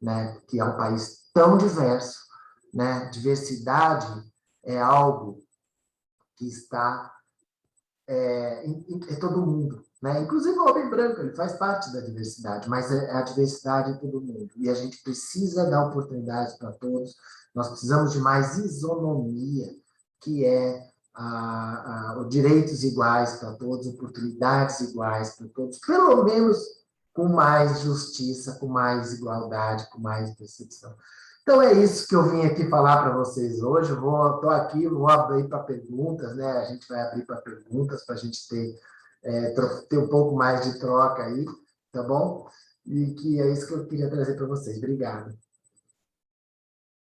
né? Que é um país tão diverso, né? Diversidade é algo que está em todo mundo, né? Inclusive o homem branco, ele faz parte da diversidade, mas a diversidade é todo mundo. E a gente precisa dar oportunidades para todos. Nós precisamos de mais isonomia, que é direitos iguais para todos, oportunidades iguais para todos, pelo menos com mais justiça, com mais igualdade, com mais percepção. Então, é isso que eu vim aqui falar para vocês hoje. Estou aqui, vou abrir para perguntas, né? A gente vai abrir para perguntas, para a gente ter um pouco mais de troca aí. tá bom? E que é isso que eu queria trazer para vocês. Obrigado.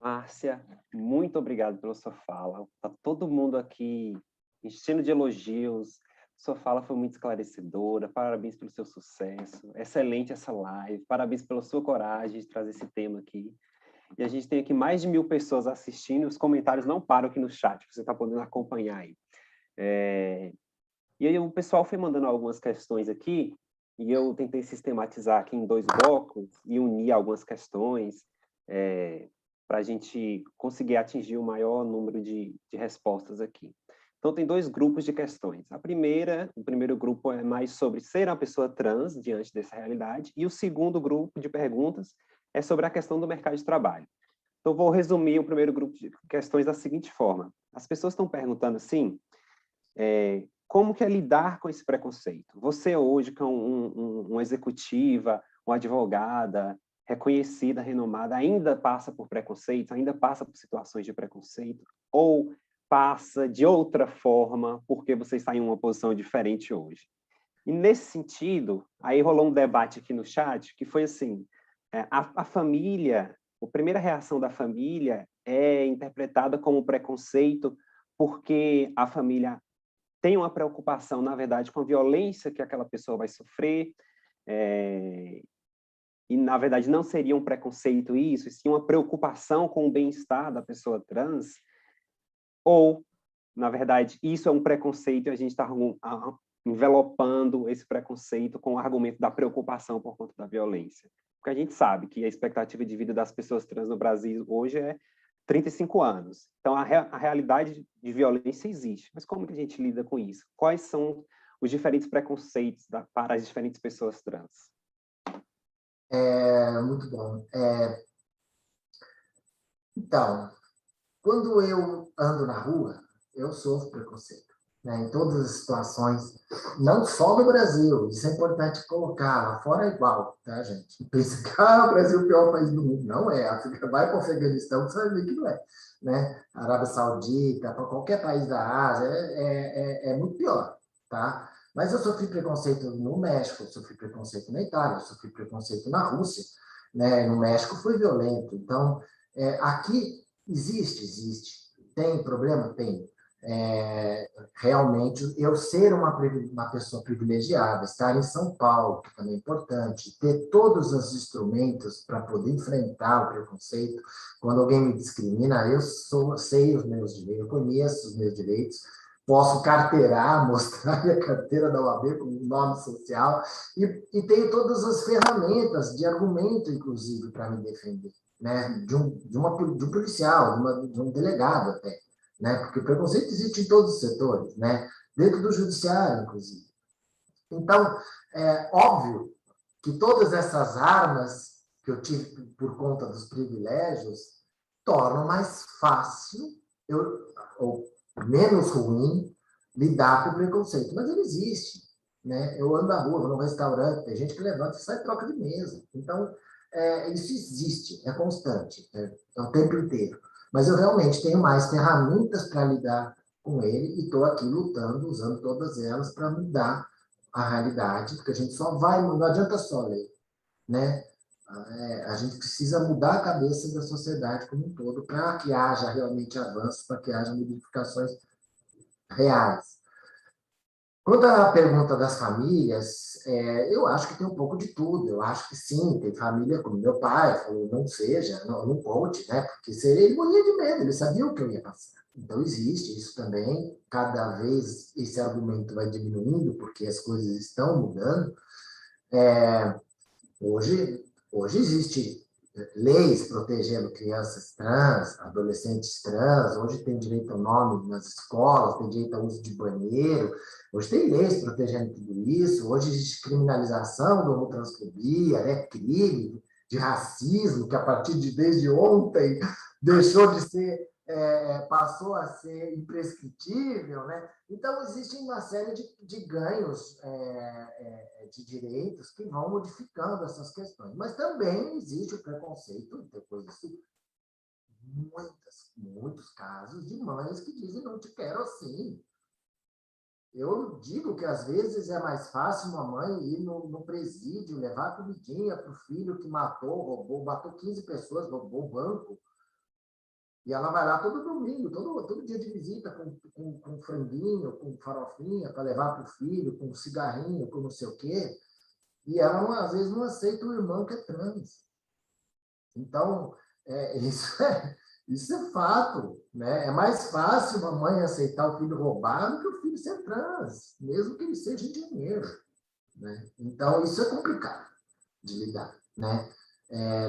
Márcia, muito obrigado pela sua fala. Está todo mundo aqui enchendo de elogios. Sua fala foi muito esclarecedora. Parabéns pelo seu sucesso. Excelente essa live. Parabéns pela sua coragem de trazer esse tema aqui. E a gente tem aqui mais de 1000 pessoas assistindo. Os comentários não param aqui no chat. Você está podendo acompanhar aí. E aí o pessoal foi mandando algumas questões aqui. E eu tentei sistematizar aqui em 2 blocos e unir algumas questões. Para a gente conseguir atingir o maior número de respostas aqui. Então, tem 2 grupos de questões. O primeiro grupo é mais sobre ser uma pessoa trans diante dessa realidade, e o segundo grupo de perguntas é sobre a questão do mercado de trabalho. Então, vou resumir o primeiro grupo de questões da seguinte forma. As pessoas estão perguntando assim, como que é lidar com esse preconceito? Você hoje, que é uma executiva, uma advogada, reconhecida, renomada, ainda passa por preconceito, ainda passa por situações de preconceito, ou passa de outra forma porque você está em uma posição diferente hoje? E nesse sentido, aí rolou um debate aqui no chat, que foi assim, a família, a primeira reação da família é interpretada como preconceito porque a família tem uma preocupação, na verdade, com a violência que aquela pessoa vai sofrer, e, na verdade, não seria um preconceito isso, e sim uma preocupação com o bem-estar da pessoa trans, ou, na verdade, isso é um preconceito e a gente está envelopando esse preconceito com o argumento da preocupação por conta da violência. Porque a gente sabe que a expectativa de vida das pessoas trans no Brasil hoje é 35 anos. Então, a realidade de violência existe. Mas como que a gente lida com isso? Quais são os diferentes preconceitos para as diferentes pessoas trans? Muito bom. Então, quando eu ando na rua, eu sofro preconceito, né? Em todas as situações, não só no Brasil, isso é importante colocar, lá fora é igual, tá, gente? Pensa que o Brasil é o pior país do mundo. Não é. Vai para o Afeganistão, você vai ver que não é. Né? Arábia Saudita, para qualquer país da Ásia, é muito pior, tá? Mas eu sofri preconceito no México, eu sofri preconceito na Itália, eu sofri preconceito na Rússia, né? No México foi violento. Então, aqui existe. Tem problema? Tem. Realmente, eu ser uma pessoa privilegiada, estar em São Paulo, que também é importante, ter todos os instrumentos para poder enfrentar o preconceito. Quando alguém me discrimina, eu sei os meus direitos, eu conheço os meus direitos, posso carteirar, mostrar minha carteira da OAB com nome social, e tenho todas as ferramentas de argumento, inclusive, para me defender. Né, de um policial, de um delegado até, né, porque o preconceito existe em todos os setores, né, dentro do judiciário, inclusive. Então, é óbvio que todas essas armas que eu tive por conta dos privilégios tornam mais fácil, ou menos ruim, lidar com o preconceito, mas ele existe. Né? Eu ando na rua, vou num restaurante, tem gente que levanta e sai e troca de mesa. Então, isso existe, é constante, é o tempo inteiro. Mas eu realmente tenho mais ferramentas para lidar com ele e estou aqui lutando, usando todas elas para mudar a realidade, porque a gente só vai, não adianta só ler, né? A gente precisa mudar a cabeça da sociedade como um todo para que haja realmente avanços, para que haja modificações reais. Quanto à pergunta das famílias, eu acho que tem um pouco de tudo. Eu acho que sim, tem família como meu pai, falou, não seja, não conte, né? Porque ele morria de medo, ele sabia o que eu ia passar. Então, existe isso também. Cada vez esse argumento vai diminuindo, porque as coisas estão mudando. Hoje existe leis protegendo crianças trans, adolescentes trans, hoje tem direito ao nome nas escolas, tem direito ao uso de banheiro, hoje tem leis protegendo tudo isso, hoje existe criminalização da homotransfobia, né, crime de racismo, que a partir de desde ontem deixou de ser, passou a ser imprescritível, né? Então, existe uma série de ganhos de direitos que vão modificando essas questões. Mas também existe o preconceito, depois disso, muitos casos de mães que dizem, não te quero assim. Eu digo que, às vezes, é mais fácil uma mãe ir no presídio, levar comidinha para o filho que matou, roubou, matou 15 pessoas, roubou o banco, e ela vai lá todo domingo, todo dia de visita, com franguinho, com farofinha, para levar para o filho, com cigarrinho, com não sei o quê, e ela, às vezes, não aceita o irmão que é trans. Então, isso é fato, né? É mais fácil uma mãe aceitar o filho roubado do que o filho ser trans, mesmo que ele seja engenheiro, né? Então, isso é complicado de lidar, né?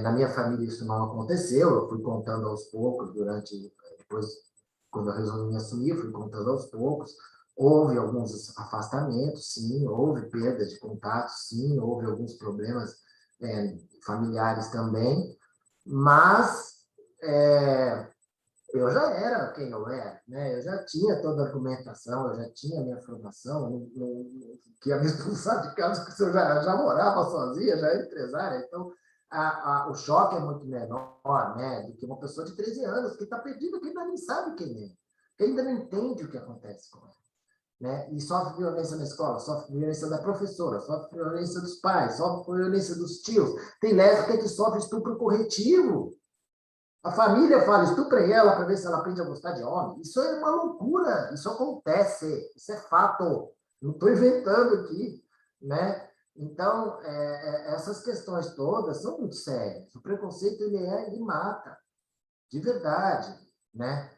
Na minha família isso não aconteceu, eu fui contando aos poucos depois, quando eu resolvi me assumir, fui contando aos poucos. Houve alguns afastamentos, sim, houve perda de contato, sim, houve alguns problemas familiares também, mas eu já era quem eu era, né? Eu já tinha toda a argumentação, eu já tinha a minha formação, que ia me expulsar de casa, porque eu já morava sozinha, já era empresária, então o choque é muito menor, né? Do que uma pessoa de 13 anos que está perdida, que ainda nem sabe quem é, que ainda não entende o que acontece com ela. Né? E sofre violência na escola, sofre violência da professora, sofre violência dos pais, sofre violência dos tios. Tem lésbica que sofre estupro corretivo. A família fala, estuprem ela para ver se ela aprende a gostar de homem. Isso é uma loucura, isso acontece, isso é fato. Não estou inventando aqui, né? Então, essas questões todas são muito sérias. O preconceito, ele mata, de verdade, né?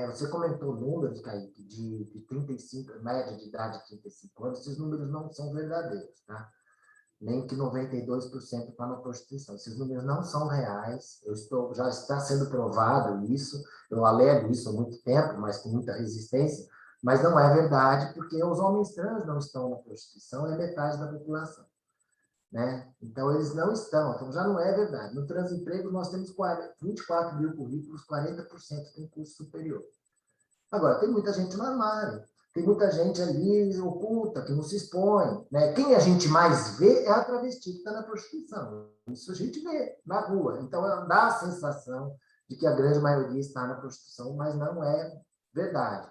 Você comentou números, Kaique, de 35, média de idade de 35 anos, esses números não são verdadeiros, tá? Nem que 92% está na prostituição. Esses números não são reais, já está sendo provado isso, eu alego isso há muito tempo, mas com muita resistência, mas não é verdade, porque os homens trans não estão na prostituição, é metade da população. Né? Então, eles não estão, então já não é verdade. No transemprego, nós temos 24 mil currículos, 40% tem curso superior. Agora, tem muita gente no armário, tem muita gente ali oculta, que não se expõe. Né? Quem a gente mais vê é a travesti que está na prostituição. Isso a gente vê na rua. Então, dá a sensação de que a grande maioria está na prostituição, mas não é verdade.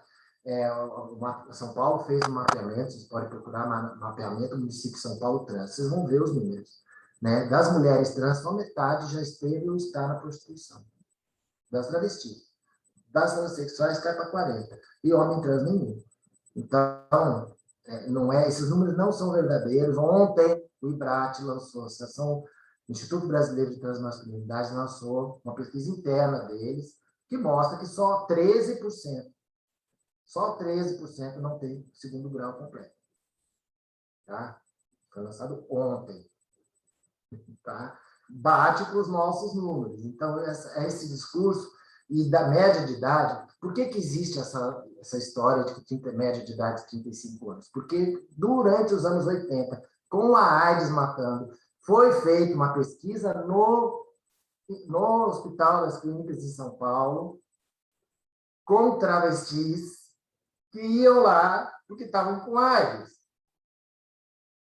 São Paulo fez um mapeamento, vocês podem procurar mapeamento do município de São Paulo trans, vocês vão ver os números. Né? Das mulheres trans, só metade já esteve ou está na prostituição. Das travestis. Das transexuais cai para 40%. E homem trans nenhum. Então, esses números não são verdadeiros. Ontem, o IBRAT lançou, a Associação Instituto Brasileiro de Transmasculinidade lançou uma pesquisa interna deles, que mostra que só 13% não tem segundo grau completo. Tá? Foi lançado ontem. Tá? Bate com os nossos números. Então, esse discurso e da média de idade, por que existe essa história de média de idade de 35 anos? Porque durante os anos 80, com a AIDS matando, foi feita uma pesquisa no Hospital das Clínicas de São Paulo com travestis que iam lá porque estavam com AIDS.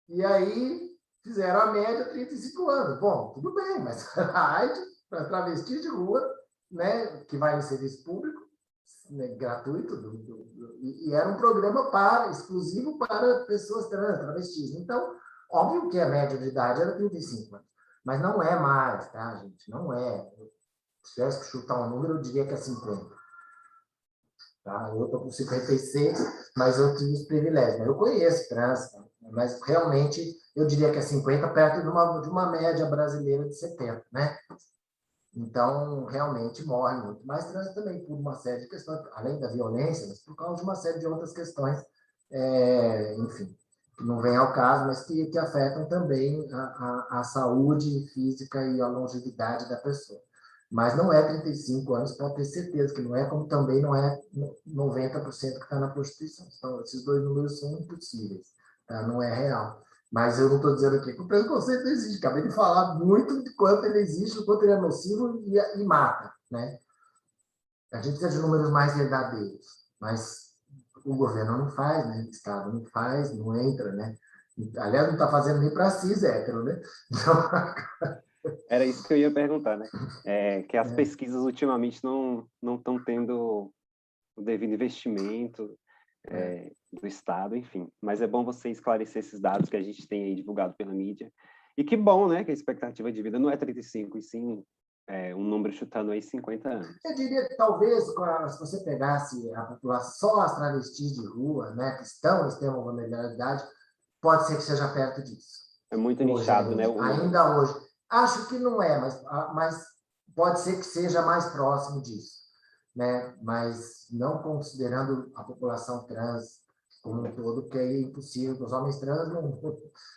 E aí fizeram a média 35 anos. Bom, tudo bem, mas a AIDS para travestis de rua, né, que vai em serviço público, né, gratuito, e era um programa exclusivo para pessoas trans, travestis. Então, óbvio que a média de idade era 35 anos, mas não é mais, tá, gente? Não é. Se tivesse que chutar um número, eu diria que é 50. Tá? Eu estou com 56, mas eu tive os privilégios. Eu conheço trans, mas realmente eu diria que é 50, perto de uma média brasileira de 70, né? Então, realmente morre muito mais trans também por uma série de questões, além da violência, mas por causa de uma série de outras questões, enfim, que não vem ao caso, mas que afetam também a saúde física e a longevidade da pessoa. Mas não é 35 anos, pode ter certeza que não é, como também não é 90% que está na prostituição. Então, esses dois números são impossíveis, tá? Não é real. Mas eu não estou dizendo aqui que o preconceito não existe. Acabei de falar muito de quanto ele existe, o quanto ele é nocivo e mata. Né? A gente precisa de números mais verdadeiros, mas o governo não faz, né? O Estado não faz, não entra. Né? Aliás, não está fazendo nem para cis hétero. Né? Então... Era isso que eu ia perguntar, né? Que as pesquisas ultimamente não estão tendo o devido investimento. do Estado, enfim. Mas é bom você esclarecer esses dados que a gente tem aí divulgado pela mídia. E que bom, né, que a expectativa de vida não é 35, e sim um número chutando aí 50 anos. Eu diria que talvez, se você pegasse a população, só as travestis de rua, né, que estão em extrema vulnerabilidade, pode ser que seja perto disso. É muito Hoje nichado, ainda, né? O ainda hoje. Acho que não é, mas pode ser que seja mais próximo disso, né? Mas não considerando a população trans como um todo, porque é impossível, os homens trans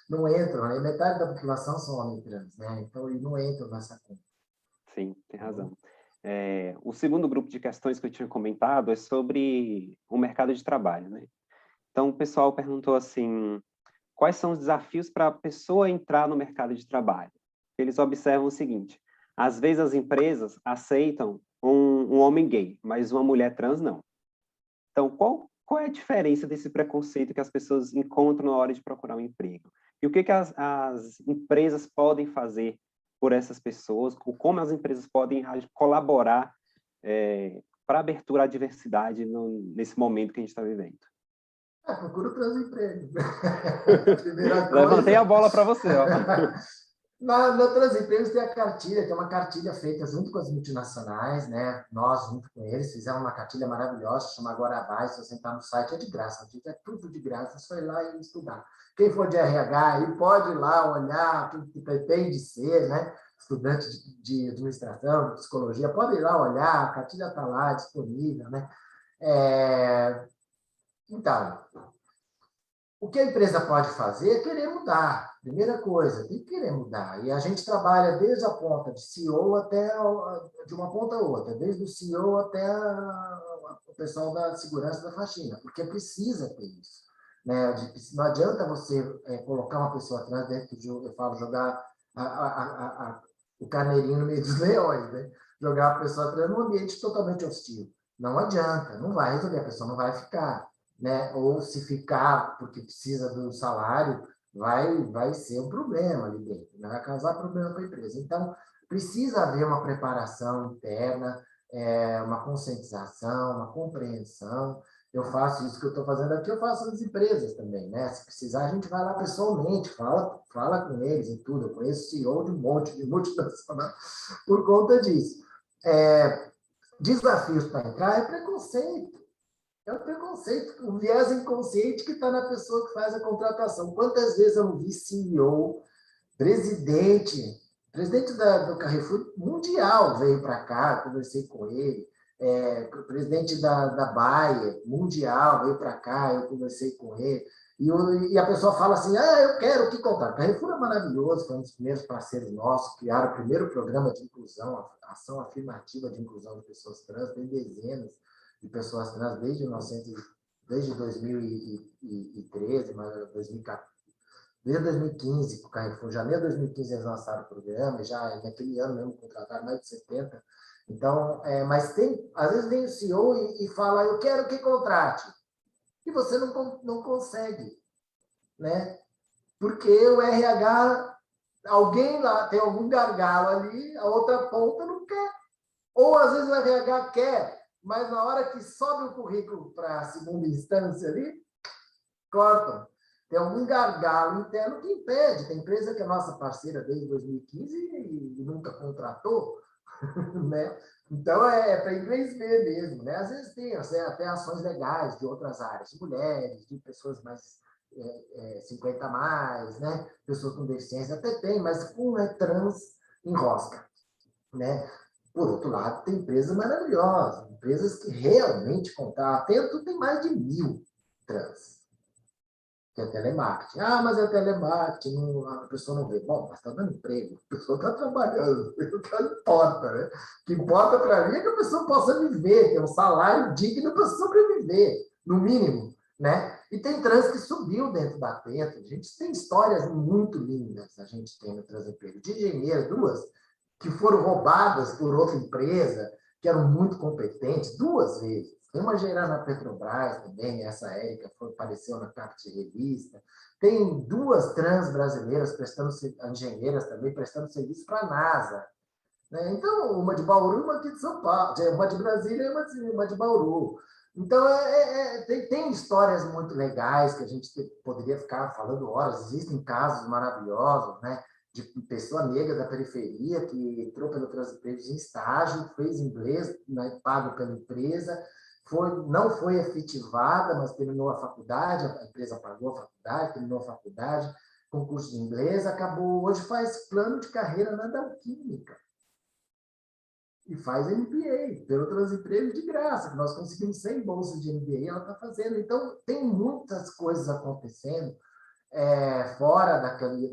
não entram, né? Metade da população são homens trans, né? Então, eles não entram nessa conta. Sim, tem razão. O segundo grupo de questões que eu tinha comentado é sobre o mercado de trabalho, né? Então, o pessoal perguntou assim, quais são os desafios para a pessoa entrar no mercado de trabalho? Eles observam o seguinte, às vezes as empresas aceitam um homem gay, mas uma mulher trans não. Então, qual é a diferença desse preconceito que as pessoas encontram na hora de procurar um emprego? E o que as empresas podem fazer por essas pessoas? Como as empresas podem colaborar para a abertura à diversidade nesse momento que a gente está vivendo? Procura o transemprego. Levantei a bola para você. Ó. Na Transempregos tem a cartilha, tem uma cartilha feita junto com as multinacionais, né? Nós, junto com eles, fizemos uma cartilha maravilhosa, chama Agora Vai, se você entrar no site, é de graça, é tudo de graça, é só ir lá e estudar. Quem for de RH aí pode ir lá olhar o que pretende ser, né? Estudante de administração, de psicologia, pode ir lá olhar, a cartilha está lá disponível, né? Então, o que a empresa pode fazer é querer mudar. Primeira coisa, tem que querer mudar. E a gente trabalha desde a ponta de CEO até de uma ponta a outra, desde o CEO até o pessoal da segurança da faxina, porque precisa ter isso. Né? Não adianta você colocar uma pessoa trans dentro de, eu falo, jogar o carneirinho no meio dos leões, né? Jogar a pessoa trans num ambiente totalmente hostil. Não adianta, não vai resolver, a pessoa não vai ficar. Né? Ou se ficar porque precisa do salário, vai ser um problema ali dentro, né? Vai causar problema para a empresa. Então, precisa haver uma preparação interna, uma conscientização, uma compreensão. Eu faço isso que eu estou fazendo aqui, eu faço nas empresas também, né? Se precisar, a gente vai lá pessoalmente, fala com eles e tudo. Eu conheço CEO de um monte de multinacional por conta disso. Desafios para entrar é preconceito. É o preconceito, o viés inconsciente que está na pessoa que faz a contratação. Quantas vezes eu não vi CEO, presidente do Carrefour Mundial veio para cá, conversei com ele, o presidente da Bayer Mundial veio para cá, eu conversei com ele, e a pessoa fala assim, eu quero que contrate. Carrefour é maravilhoso, foi um dos primeiros parceiros nossos, criaram o primeiro programa de inclusão, ação afirmativa de inclusão de pessoas trans, tem dezenas de pessoas trans desde 2013, mas 2014, desde 2015, o Carrefour, janeiro de 2015 eles lançaram o programa, e já naquele ano mesmo contrataram mais de 70. Então, mas às vezes vem o CEO e fala, eu quero que contrate. E você não consegue, né? Porque o RH, alguém lá, tem algum gargalo ali, a outra ponta não quer. Ou às vezes o RH quer, mas na hora que sobe o currículo para a segunda instância ali, cortam. Tem algum gargalo interno que impede. Tem empresa que é nossa parceira desde 2015 e nunca contratou, né? Então, para inglês ver mesmo, né? Às vezes tem até ações legais de outras áreas, de mulheres, de pessoas mais 50 a mais, né? Pessoas com deficiência até tem, mas com trans enrosca, né? Por outro lado, tem empresas maravilhosas, empresas que realmente contratam. Atento tem mais de 1.000 trans, que é telemarketing. Mas é telemarketing, a pessoa não vê. Bom, mas está dando emprego, a pessoa está trabalhando, o que importa, né? O que importa para mim é que a pessoa possa viver, ter um salário digno para sobreviver, no mínimo, né? E tem trans que subiu dentro da Atento. A gente tem histórias muito lindas, a gente tem no Transemprego, de engenheiro, duas, que foram roubadas por outra empresa, que eram muito competentes, 2 vezes. Tem uma engenheira na Petrobras também, essa Érica apareceu na capa de revista. Tem 2 trans brasileiras engenheiras também, prestando serviço para a NASA. Né? Então, uma de Bauru e uma aqui de São Paulo. Uma de Brasília e uma de Bauru. Então, tem histórias muito legais que a gente poderia ficar falando horas. Existem casos maravilhosos, né? De pessoa negra da periferia que entrou pelo Transempregos em estágio, fez inglês, né, pago pela empresa, não foi efetivada, mas terminou a faculdade, a empresa pagou a faculdade, terminou a faculdade, concurso de inglês, acabou, hoje faz plano de carreira na Alquímica e faz MBA, pelo Transemprego de graça, que nós conseguimos 100 bolsas de MBA, ela está fazendo. Então, tem muitas coisas acontecendo, fora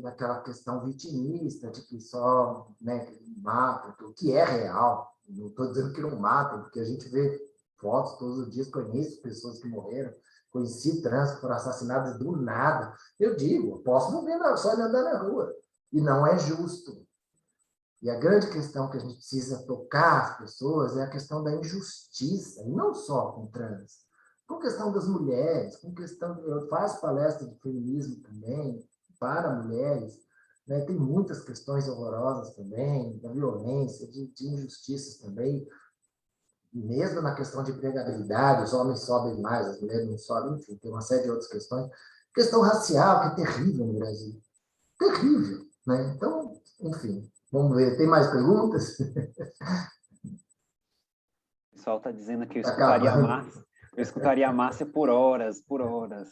daquela questão vitimista, de que só, né, que matam, o que é real. Não estou dizendo que não matam, porque a gente vê fotos todos os dias, conheço pessoas que morreram, conheci trans que foram assassinadas do nada. Eu digo, posso não ver só de andar na rua. E não é justo. E a grande questão que a gente precisa tocar as pessoas é a questão da injustiça, e não só com trans, com questão das mulheres, com questão... Eu faço palestra de feminismo também, para mulheres, né? Tem muitas questões horrorosas também, da violência, de injustiças também, mesmo na questão de empregabilidade, os homens sobem mais, as mulheres não sobem, enfim, tem uma série de outras questões. Questão racial, que é terrível no Brasil. Terrível, né? Então, enfim, vamos ver. Tem mais perguntas? O pessoal está dizendo que Está acabando. Eu escutaria a Márcia por horas, por horas.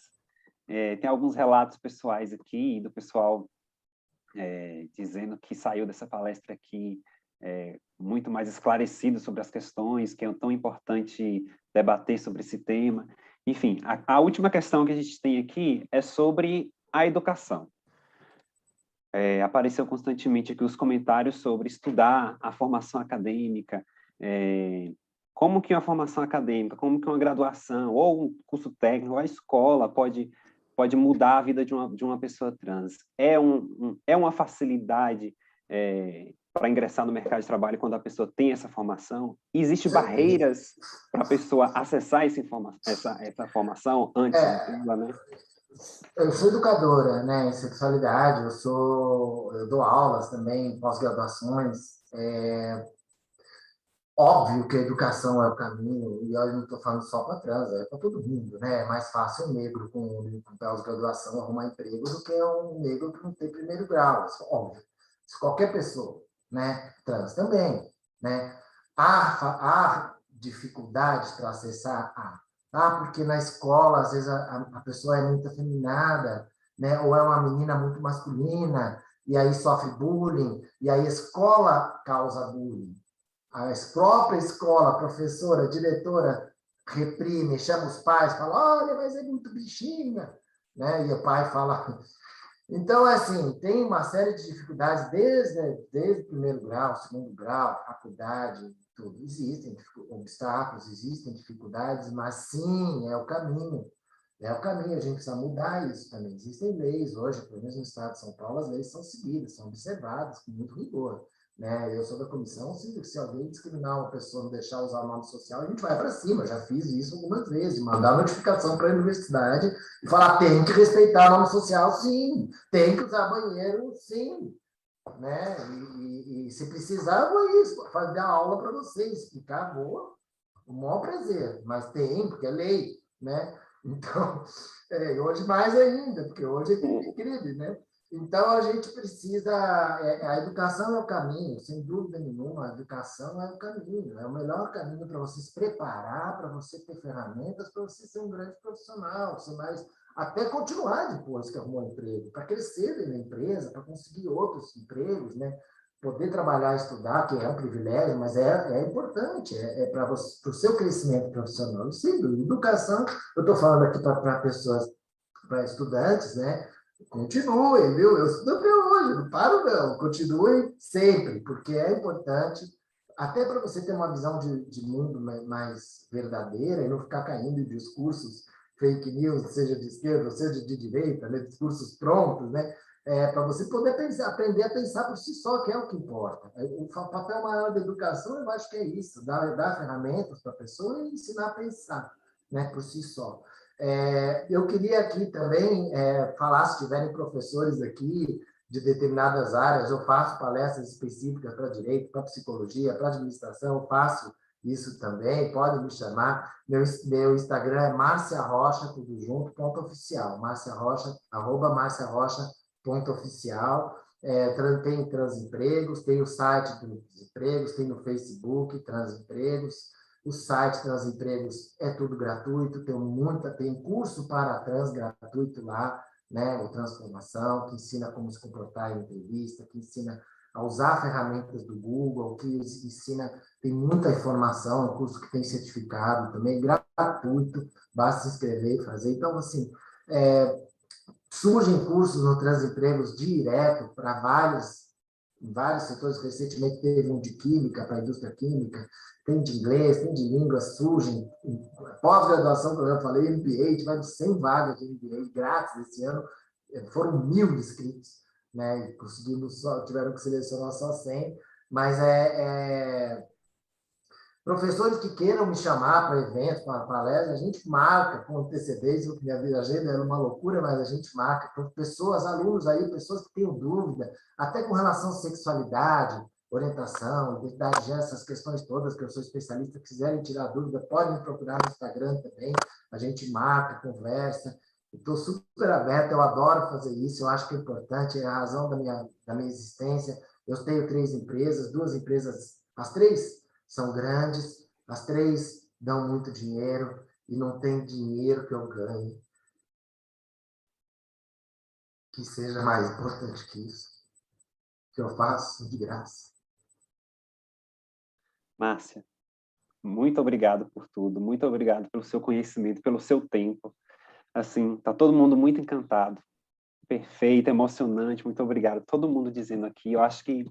Tem alguns relatos pessoais aqui, do pessoal dizendo que saiu dessa palestra aqui muito mais esclarecido sobre as questões, que é tão importante debater sobre esse tema. Enfim, a última questão que a gente tem aqui é sobre a educação. Apareceu constantemente aqui os comentários sobre estudar a formação acadêmica, como que uma formação acadêmica, como que uma graduação, ou um curso técnico, ou a escola pode mudar a vida de uma pessoa trans. É uma facilidade para ingressar no mercado de trabalho quando a pessoa tem essa formação? Existem barreiras para a pessoa acessar essa formação antes dela, né? Eu sou educadora, né, em sexualidade, eu dou aulas também, pós-graduações. Óbvio que a educação é o caminho, e eu não estou falando só para trans, é para todo mundo, né? É mais fácil um negro com pós-graduação arrumar emprego do que um negro que não tem primeiro grau, isso é óbvio. Isso qualquer pessoa, né? Trans também, né? Há dificuldades para acessar? Porque na escola, às vezes, a pessoa é muito afeminada, né? Ou é uma menina muito masculina, e aí sofre bullying, e aí a escola causa bullying. A própria escola, a professora, a diretora reprime, chama os pais, fala, olha, mas é muito bichinha, né? E o pai fala... Então, assim, tem uma série de dificuldades desde o primeiro grau, segundo grau, faculdade, tudo. Existem obstáculos, existem dificuldades, mas sim, é o caminho. É o caminho, a gente precisa mudar isso também. Existem leis hoje, pelo menos no estado de São Paulo, as leis são seguidas, são observadas com muito rigor. Né? Eu sou da comissão, se alguém discriminar uma pessoa, não deixar usar o nome social, a gente vai para cima. Já fiz isso algumas vezes, mandar notificação para a universidade e falar, tem que respeitar o nome social, sim. Tem que usar banheiro, sim. Né? E se precisar, eu vou isso, fazer a aula para vocês, explicar, boa, o maior prazer. Mas tem, porque é lei, né? Então, hoje mais ainda, porque hoje é crime, né? Então, a gente precisa... A educação é o caminho, sem dúvida nenhuma, a educação é o caminho, é o melhor caminho para você se preparar, para você ter ferramentas, para você ser um grande profissional, ser mais... Até continuar depois que arrumou um emprego, para crescer na empresa, para conseguir outros empregos, né? Poder trabalhar, estudar, que é um privilégio, mas é importante, para o seu crescimento profissional. E, sim, educação, eu estou falando aqui para pessoas, para estudantes, né? Continuem, viu? Eu estudo até hoje, não paro não. Continuem sempre, porque é importante, até para você ter uma visão de mundo mais verdadeira e não ficar caindo em discursos fake news, seja de esquerda, seja de direita, né? Discursos prontos, né? Para você poder aprender a pensar por si só, que é o que importa. O papel maior da educação, eu acho que é isso, dar ferramentas para a pessoa e ensinar a pensar, né? Por si só. Eu queria aqui também falar, se tiverem professores aqui de determinadas áreas, eu faço palestras específicas para direito, para psicologia, para administração, eu faço isso também, pode me chamar. Meu Instagram é Márcia Rocha, tudo junto, ponto oficial. Márcia Rocha, @marciarocha.oficial. Tem Transempregos, tem o site Transempregos, tem no Facebook Transempregos. O site Transempregos é tudo gratuito, tem curso para trans gratuito lá, né? O Transformação, que ensina como se comportar em entrevista, que ensina a usar ferramentas do Google, que ensina, tem muita informação, é um curso que tem certificado também, gratuito, basta se inscrever e fazer. Então, assim, surgem cursos no Transempregos direto para vários setores. Recentemente teve um de química, para a indústria química, tem de inglês, tem de línguas, surgem. Pós-graduação, como eu falei, MBA, a gente vai de 100 vagas de MBA grátis esse ano, foram 1.000 inscritos, né? Tiveram que selecionar só 100, mas professores que queiram me chamar para eventos, para palestras, a gente marca com antecedência, porque minha agenda era uma loucura, mas a gente marca com pessoas, alunos aí, pessoas que tenham dúvida, até com relação à sexualidade, orientação, identidade de gênero, essas questões todas, que eu sou especialista, quiserem tirar dúvida, podem me procurar no Instagram também, a gente marca, conversa. Estou super aberto, eu adoro fazer isso, eu acho que é importante, é a razão da minha existência. Eu tenho 3 empresas, 2 empresas, as 3 são grandes, as 3 dão muito dinheiro, e não tem dinheiro que eu ganhe que seja mais importante que isso, que eu faço de graça. Márcia, muito obrigado por tudo, muito obrigado pelo seu conhecimento, pelo seu tempo. Assim, tá todo mundo muito encantado, perfeito, emocionante, muito obrigado. Todo mundo dizendo aqui, eu acho que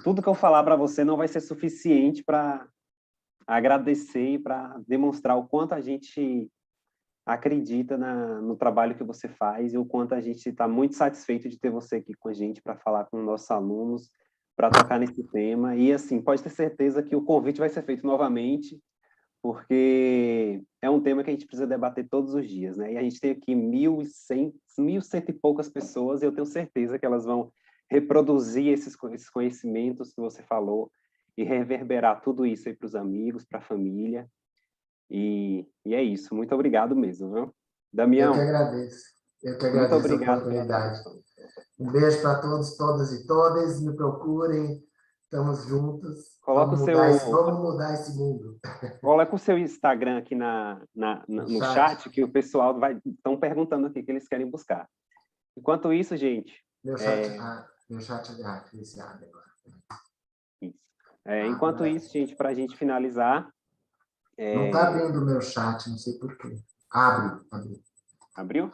tudo que eu falar para você não vai ser suficiente para agradecer e para demonstrar o quanto a gente acredita no trabalho que você faz e o quanto a gente está muito satisfeito de ter você aqui com a gente para falar com nossos alunos, para tocar nesse tema. E, assim, pode ter certeza que o convite vai ser feito novamente, porque é um tema que a gente precisa debater todos os dias, né? E a gente tem aqui 1.100 e poucas pessoas, e eu tenho certeza que elas vão reproduzir esses conhecimentos que você falou e reverberar tudo isso aí para os amigos, para a família. E é isso. Muito obrigado mesmo, viu? Damião, Eu que muito agradeço a obrigado pela oportunidade. atenção. Um beijo para todos, todas e todas. Me procurem, estamos juntos. Coloca Vamos mudar esse mundo. coloca o seu Instagram aqui no chat, que o pessoal estão perguntando aqui que eles querem buscar. Enquanto isso, gente... Meu chat iniciado agora. Isso. Enquanto isso, gente, para a gente finalizar... Não está abrindo o meu chat, não sei por quê. Abre. Abriu?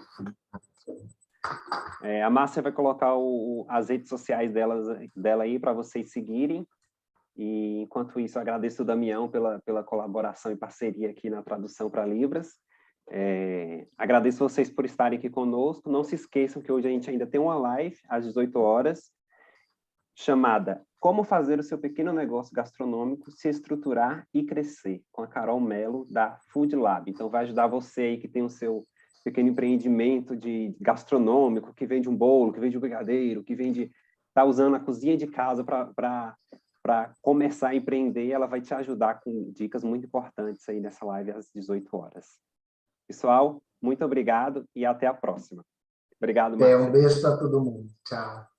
A Márcia vai colocar as redes sociais dela aí para vocês seguirem. E, enquanto isso, eu agradeço o Damião pela colaboração e parceria aqui na tradução para Libras. Agradeço vocês por estarem aqui conosco. Não se esqueçam que hoje a gente ainda tem uma live às 18 horas, chamada Como Fazer o Seu Pequeno Negócio Gastronômico Se Estruturar e Crescer, com a Carol Mello, da Food Lab. Então, vai ajudar você aí que tem o seu pequeno empreendimento de gastronômico, que vende um bolo, que vende um brigadeiro, que está usando a cozinha de casa para começar a empreender. Ela vai te ajudar com dicas muito importantes aí nessa live às 18 horas. Pessoal, muito obrigado e até a próxima. Obrigado, Márcia. Um beijo para todo mundo. Tchau.